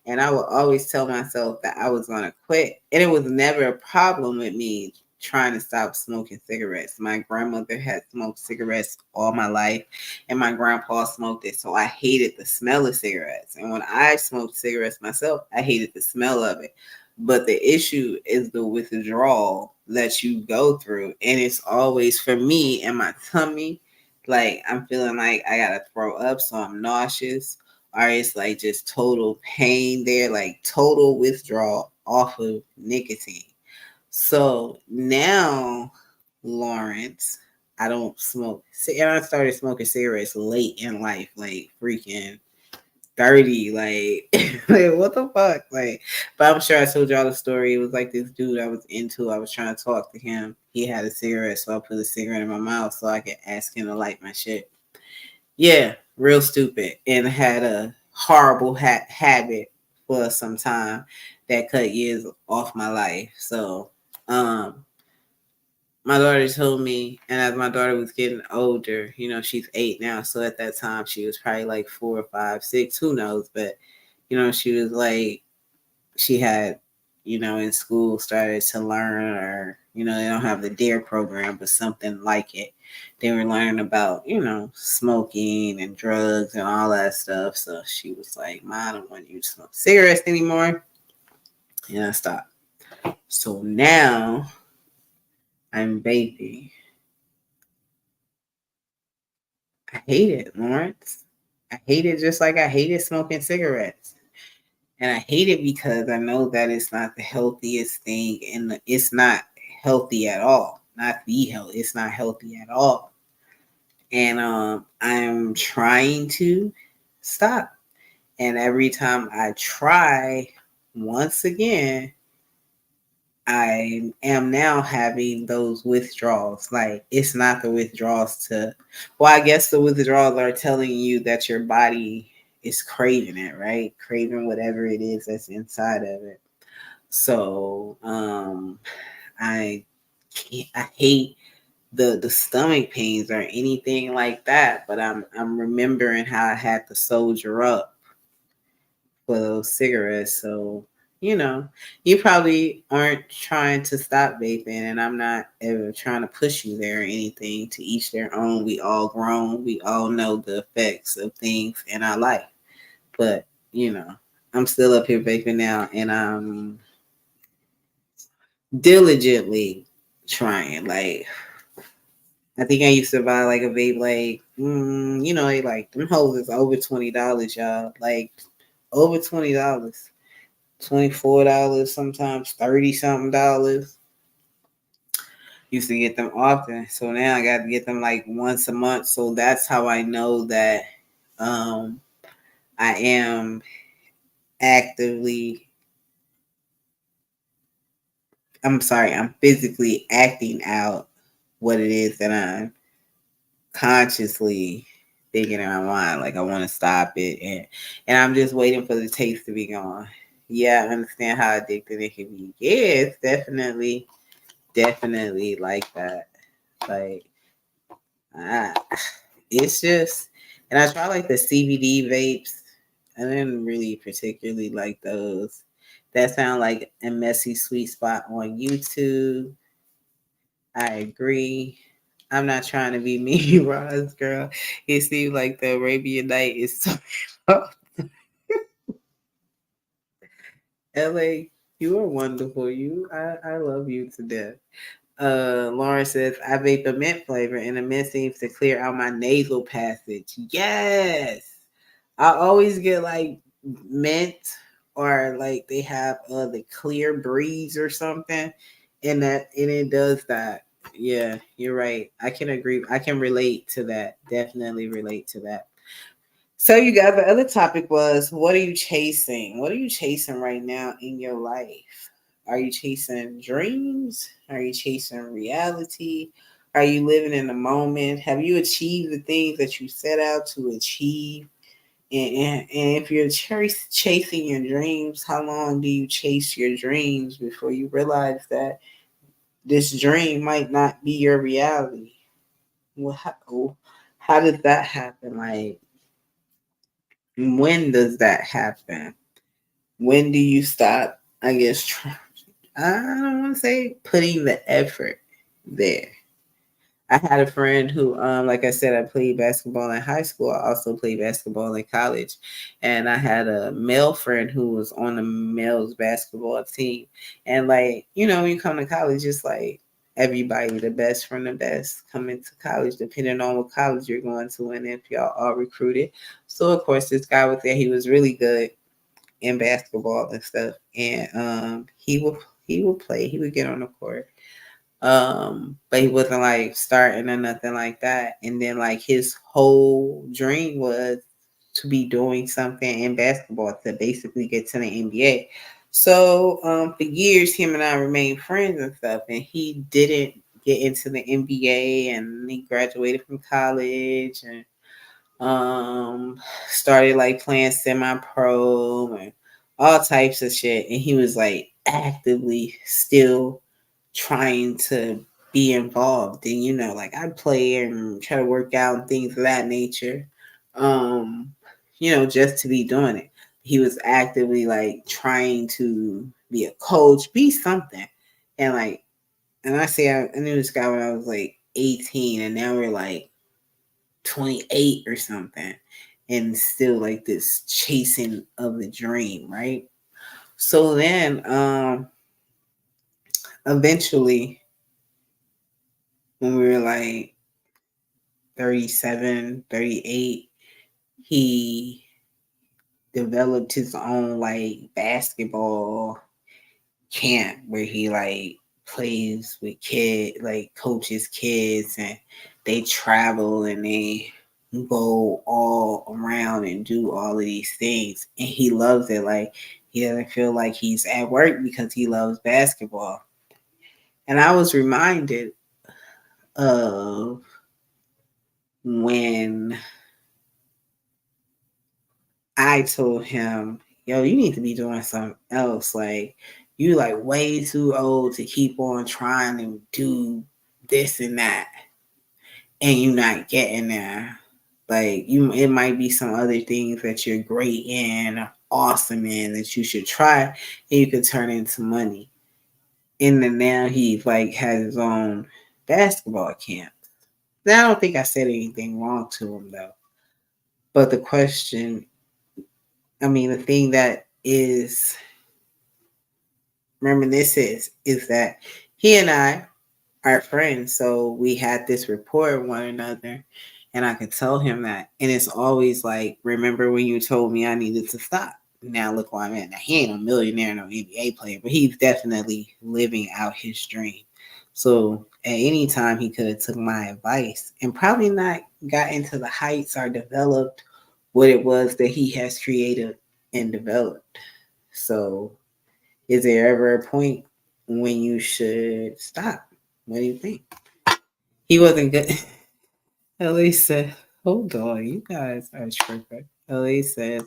And I would always tell myself that I was going to quit. And it was never a problem with me trying to stop smoking cigarettes. My grandmother had smoked cigarettes all my life, and my grandpa smoked it. So I hated the smell of cigarettes. And when I smoked cigarettes myself, I hated the smell of it. But the issue is the withdrawal that you go through. And it's always for me in my tummy. Like I'm feeling like I got to throw up. So I'm nauseous. Or it's like just total pain there, like total withdrawal off of nicotine. So now, Lawrence, I don't smoke. And I started smoking cigarettes late in life, like freaking 30. Like what the fuck? Like, but I'm sure I told y'all the story. It was like this dude I was into. I was trying to talk to him. He had a cigarette, so I put a cigarette in my mouth so I could ask him to light my shit. Yeah, real stupid, and had a horrible habit for some time that cut years off my life. So, my daughter told me, and as my daughter was getting older, she's 8 now. So at that time, she was probably like 4, 5, 6, who knows? But, she was like, she had, in school started to learn, or, they don't have the DARE program, but something like it. They were learning about, smoking and drugs and all that stuff. So she was like, "Ma, I don't want you to smoke cigarettes anymore." And I stopped. So now I'm vaping. I hate it, Lawrence. I hate it just like I hated smoking cigarettes. And I hate it because I know that it's not the healthiest thing, and it's not healthy at all. Not the health. It's not healthy at all. And I'm trying to stop. And every time I try, once again, I am now having those withdrawals. Like, it's not the withdrawals well, I guess the withdrawals are telling you that your body is craving it, right? Craving whatever it is that's inside of it. So, I I hate the stomach pains or anything like that, but I'm remembering how I had to soldier up for those cigarettes. So, you probably aren't trying to stop vaping, and I'm not ever trying to push you there or anything. To each their own. We all grown. We all know the effects of things in our life. But, I'm still up here vaping now, and I'm diligently trying. Like, I think I used to buy like a vape, like, they like, them hoes is over $20, y'all. Like, over $20. $24, sometimes 30 something dollars. Used to get them often. So now I got to get them like once a month. So that's how I know that I am actively, I'm physically acting out what it is that I'm consciously thinking in my mind. Like, I want to stop it. And I'm just waiting for the taste to be gone. Yeah, I understand how addictive it can be. Yeah, it's definitely like that. Like, I, it's just, and I try like the CBD vapes. I didn't really particularly like those. That sound like a messy sweet spot on YouTube. I agree. I'm not trying to be me, Roz, girl. It seems like the Arabian Night is so. LA, you are wonderful. I love you to death. Lauren says, I vape a mint flavor and the mint seems to clear out my nasal passage. Yes. I always get like mint, or like they have the clear breeze or something. And it does that. Yeah, you're right. I can agree. I can relate to that. Definitely relate to that. So, you guys, the other topic was, what are you chasing? What are you chasing right now in your life? Are you chasing dreams? Are you chasing reality? Are you living in the moment? Have you achieved the things that you set out to achieve? And if you're chasing your dreams, how long do you chase your dreams before you realize that this dream might not be your reality? Well, how does that happen? Like, when does that happen? When do you stop, I guess, I don't want to say putting the effort there? I had a friend who, like I said, I played basketball in high school. I also played basketball in college. And I had a male friend who was on the male's basketball team. And, like, when you come to college, it's like everybody, the best from the best, coming to college, depending on what college you're going to, and if y'all are recruited. So, of course, this guy was there. He was really good in basketball and stuff. And he would play. He would get on the court, but he wasn't like starting or nothing like that. And then, like, his whole dream was to be doing something in basketball to basically get to the NBA. So for years, him and I remained friends and stuff, and he didn't get into the NBA, and he graduated from college and started like playing semi-pro and all types of shit. And he was like actively still trying to be involved. And like I play and try to work out and things of that nature. Just to be doing it. He was actively like trying to be a coach, be something. And like, and I knew this guy when I was like 18, and now we're like 28 or something, and still like this chasing of the dream, right? So then eventually when we were like 37, 38, he developed his own like basketball camp where he like plays with kids, like coaches kids, and they travel and they go all around and do all of these things. And he loves it. Like he doesn't feel like he's at work because he loves basketball. And I was reminded of when I told him, yo, you need to be doing something else. Like, you like way too old to keep on trying to do this and that. And you're not getting there. Like it might be some other things that you're great in, awesome in, that you should try, and you could turn into money. And then now he like has his own basketball camp. Now I don't think I said anything wrong to him though. But the question, the thing that is reminiscent is that he and I are friends. So we had this rapport with one another, and I could tell him that. And it's always like, remember when you told me I needed to stop? Now look where I'm at. Now he ain't a millionaire, no NBA player, but he's definitely living out his dream. So at any time he could have took my advice and probably not got into the heights or developed what it was that he has created and developed. So is there ever a point when you should stop? What do you think? He wasn't good. LA said, hold on, you guys are tripping. LA says,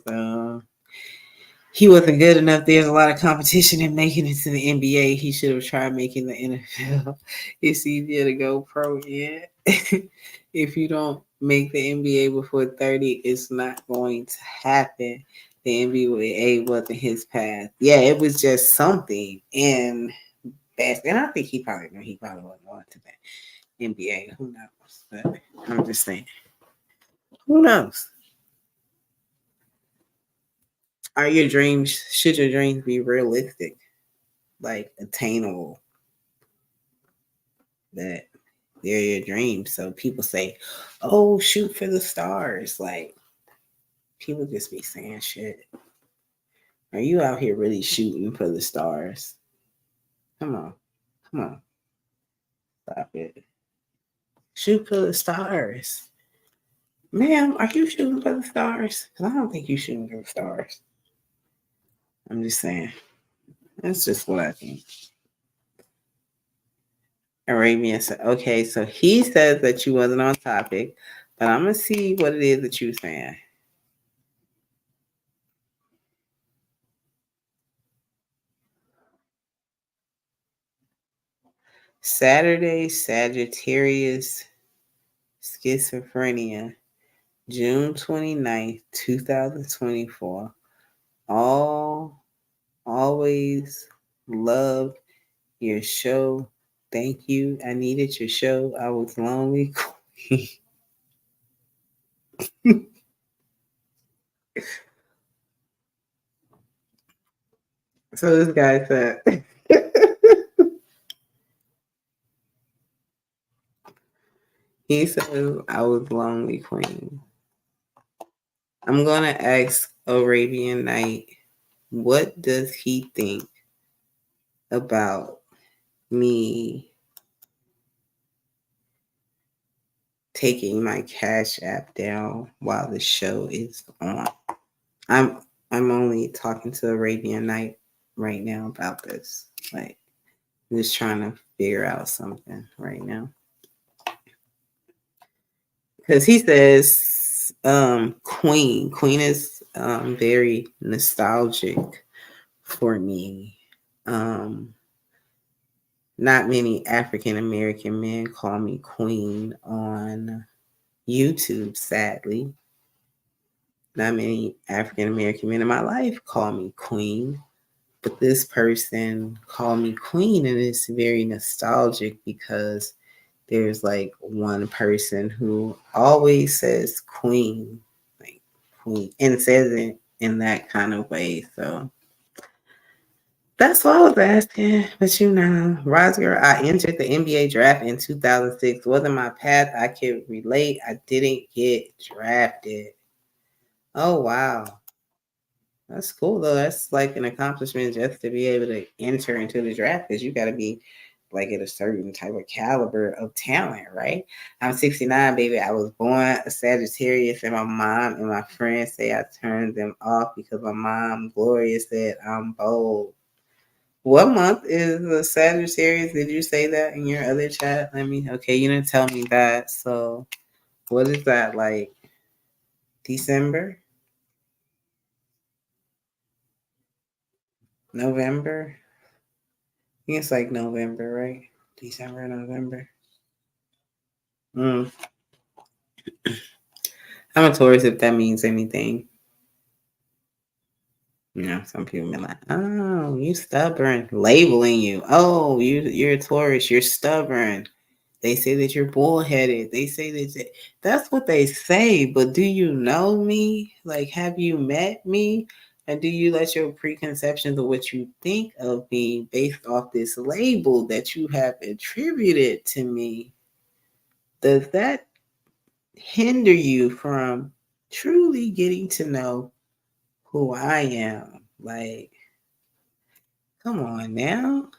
he wasn't good enough. There's a lot of competition in making it to the NBA. He should have tried making the NFL. It's easier to go pro, yeah. If you don't make the NBA before 30, it's not going to happen. The NBA wasn't his path. Yeah, it was just something. And I think he probably knew he probably wasn't going to the NBA. Who knows? But I'm just saying. Who knows? Should your dreams be realistic? Like attainable? That they're your dreams. So people say, oh, shoot for the stars. Like, people just be saying shit. Are you out here really shooting for the stars? Come on. Come on. Stop it. Shoot for the stars. Ma'am, are you shooting for the stars? Because I don't think you're shooting for the stars. I'm just saying. That's just what I think. Arabian said, okay, so he says that you wasn't on topic, but I'm going to see what it is that you're saying. Saturday, Sagittarius, Schizophrenia, June 29th, 2024. Always love your show. Thank you. I needed your show. I was lonely. So this guy said, he says, I was lonely, queen. I'm going to ask Arabian Night, what does he think about me taking my Cash App down while the show is on? I'm only talking to Arabian Night right now about this. Like, I'm just trying to figure out something right now. Because he says Queen is very nostalgic for me. Not many African American men call me queen on YouTube, sadly. Not many African American men in my life call me queen, but this person called me queen, and it's very nostalgic because there's like one person who always says queen, like queen, and says it in that kind of way. So that's what I was asking. But Rosger, I entered the NBA draft in 2006. Wasn't my path. I can relate. I didn't get drafted. Oh, wow. That's cool, though. That's like an accomplishment just to be able to enter into the draft because you got to be like at a certain type of caliber of talent, right? I'm 69, baby. I was born a Sagittarius, and my mom and my friends say I turned them off because my mom, Gloria, said I'm bold. What month is the Sagittarius? Did you say that in your other chat? Okay, you didn't tell me that. So, what is that like? December? November? I think it's like November, right? December, November. Mm. I'm a Taurus if that means anything. Some people be like, "Oh, you stubborn," labeling you. "Oh, you're a Taurus. You're stubborn." They say that you're bullheaded. They say that's what they say. But do you know me? Like, have you met me? And do you let your preconceptions of what you think of me based off this label that you have attributed to me? Does that hinder you from truly getting to know who I am? Like, come on now.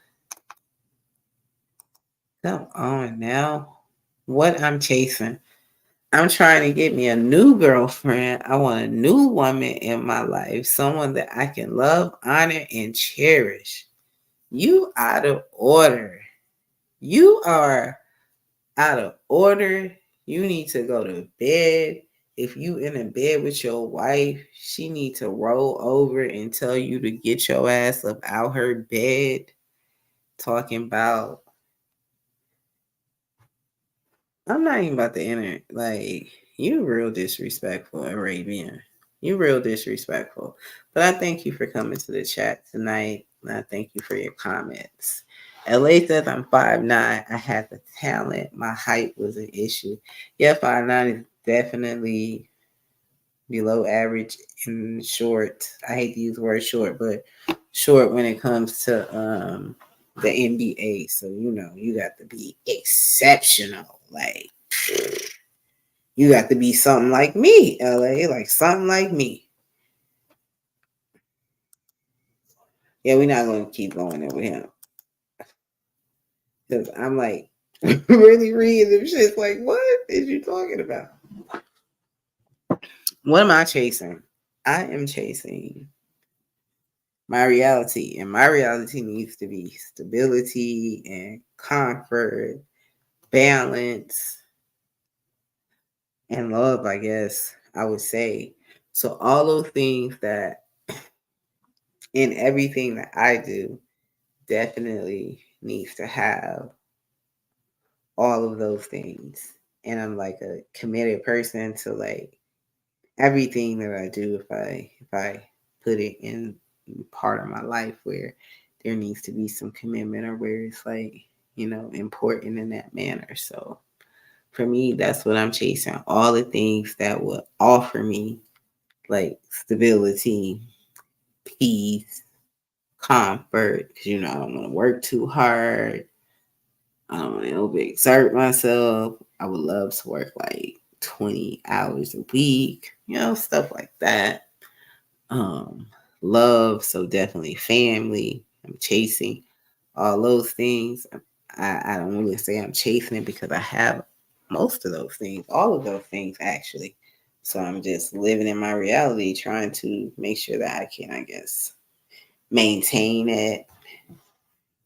Come on now. What I'm chasing. I'm trying to get me a new girlfriend. I want a new woman in my life, someone that I can love, honor, and cherish. You out of order. You are out of order. You need to go to bed. If you in a bed with your wife, she need to roll over and tell you to get your ass up out her bed. Talking about, I'm not even about to enter. Like, you real disrespectful, Arabian. You real disrespectful. But I thank you for coming to the chat tonight. And I thank you for your comments. LA says I'm 5'9". I had the talent. My height was an issue. Yeah, 5'9" is definitely below average and short. I hate to use the word short, but short when it comes to the NBA. So you got to be exceptional. Like, you got to be something like me, LA, like something like me. Yeah, we're not gonna keep going there with him. Because I'm like really reading them shit like, what is you talking about? What am I chasing? I am chasing my reality, and my reality needs to be stability and comfort, balance, and love, I guess I would say. So all those things that in everything that I do definitely needs to have all of those things. And I'm like a committed person to like everything that I do. If I put it in part of my life where there needs to be some commitment or where it's like, important in that manner. So for me, that's what I'm chasing. All the things that will offer me like stability, peace, comfort. Because I don't want to work too hard. I don't want to overexert myself. I would love to work like 20 hours a week, stuff like that. Love, so definitely family. I'm chasing all those things. I don't really say I'm chasing it because I have most of those things, all of those things actually. So I'm just living in my reality, trying to make sure that I can, I guess, maintain it,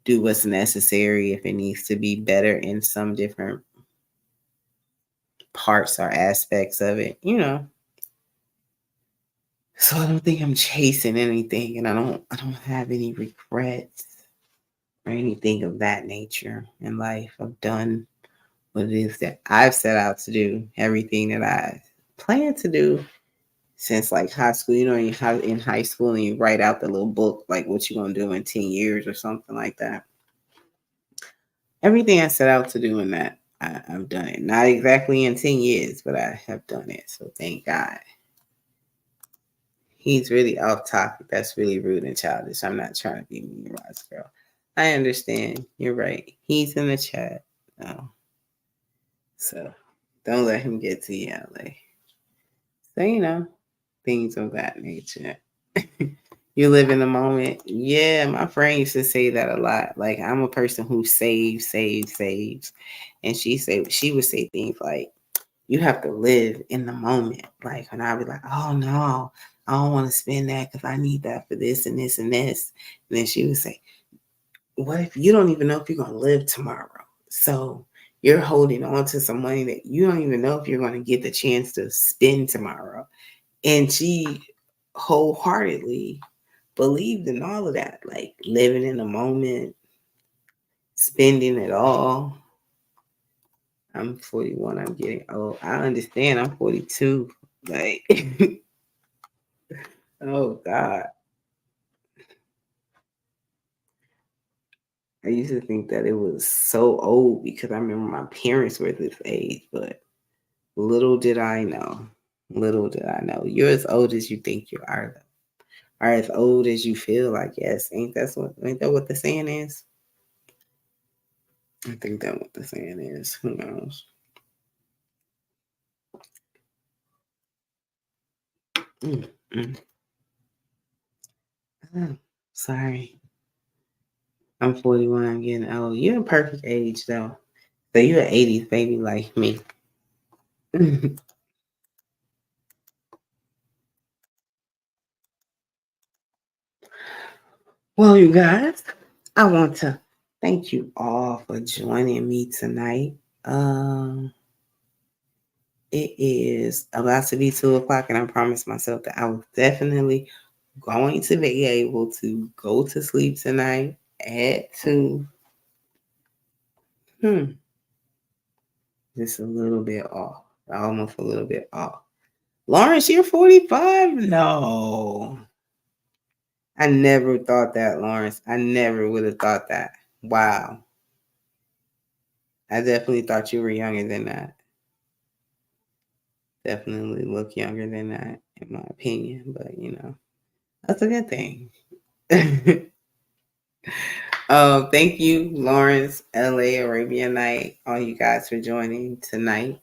do what's necessary if it needs to be better in some different parts or aspects of it. So I don't think I'm chasing anything, and I don't have any regrets or anything of that nature in life. I've done what it is that I've set out to do, everything that I plan to do since like high school. You know, in high school and you write out the little book, like what you're going to do in 10 years or something like that. Everything I set out to do in that, I've done it. Not exactly in 10 years, but I have done it. So thank God. He's really off topic. That's really rude and childish. I'm not trying to be mean, Ross girl. I understand. You're right. He's in the chat. No. So don't let him get to you, LA. So, things of that nature. You live in the moment. Yeah, my friend used to say that a lot. Like, I'm a person who saves. And she would say things like, you have to live in the moment. Like, when I be like, oh no, I don't want to spend that because I need that for this and this and this. And then she would say, what if you don't even know if you're going to live tomorrow? So you're holding on to some money that you don't even know if you're going to get the chance to spend tomorrow. And she wholeheartedly believed in all of that, like living in the moment, spending it all. I'm 41. I'm getting old. I understand. I'm 42. Like, oh God. I used to think that it was so old because I remember my parents were this age, but little did I know. Little did I know. You're as old as you think you are. Are as old as you feel. Like, yes, ain't that what the saying is? I think that's what the saying is. Who knows? Mm, mm. Oh, sorry. I'm 41. I'm getting old. You're a perfect age, though. So you're an 80s baby like me. Well, you guys, I want to thank you all for joining me tonight. It is about to be 2 o'clock, and I promised myself that I was definitely going to be able to go to sleep tonight at 2. Just a little bit off. Almost a little bit off. Lawrence, you're 45? No. I never thought that, Lawrence. I never would have thought that. Wow. I definitely thought you were younger than that. Definitely look younger than that, in my opinion. But, that's a good thing. Thank you, Lawrence, LA, Arabian Night, all you guys for joining tonight.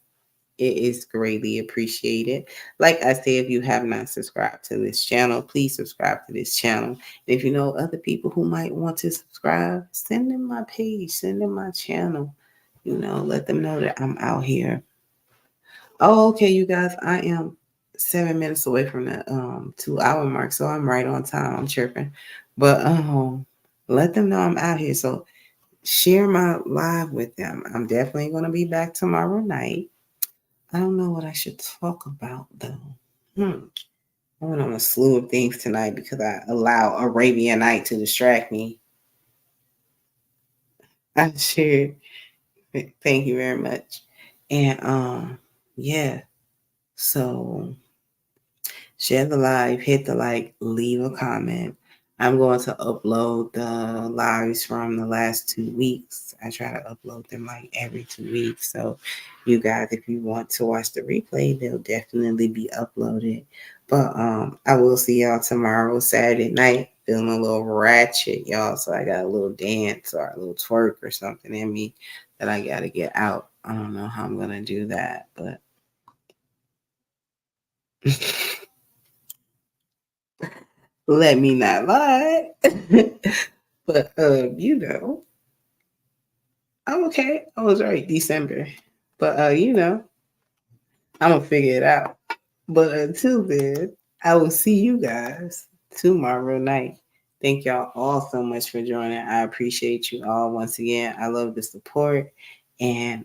It is greatly appreciated. Like I said, if you have not subscribed to this channel, please subscribe to this channel. And if you know other people who might want to subscribe, send them my page, send them my channel. Let them know that I'm out here. Oh, okay, you guys, I am 7 minutes away from the 2 hour mark, so I'm right on time. I'm chirping. But let them know I'm out here. So share my live with them. I'm definitely gonna be back tomorrow night. I don't know what I should talk about though. I went on a slew of things tonight because I allow Arabian Night to distract me. I shared. Thank you very much. And yeah. So share the live, hit the like, leave a comment. I'm going to upload the lives from the last 2 weeks. I try to upload them like every 2 weeks. So, you guys, if you want to watch the replay, they'll definitely be uploaded. But I will see y'all tomorrow, Saturday night. Feeling a little ratchet, y'all. So I got a little dance or a little twerk or something in me that I got to get out. I don't know how I'm going to do that, but. Let me not lie. But I'm okay. I was right, December. But I'm gonna figure it out. But until then, I will see you guys tomorrow night. Thank y'all all so much for joining. I appreciate you all once again. I love the support. And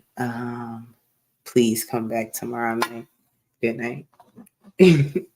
please come back tomorrow night. Good night.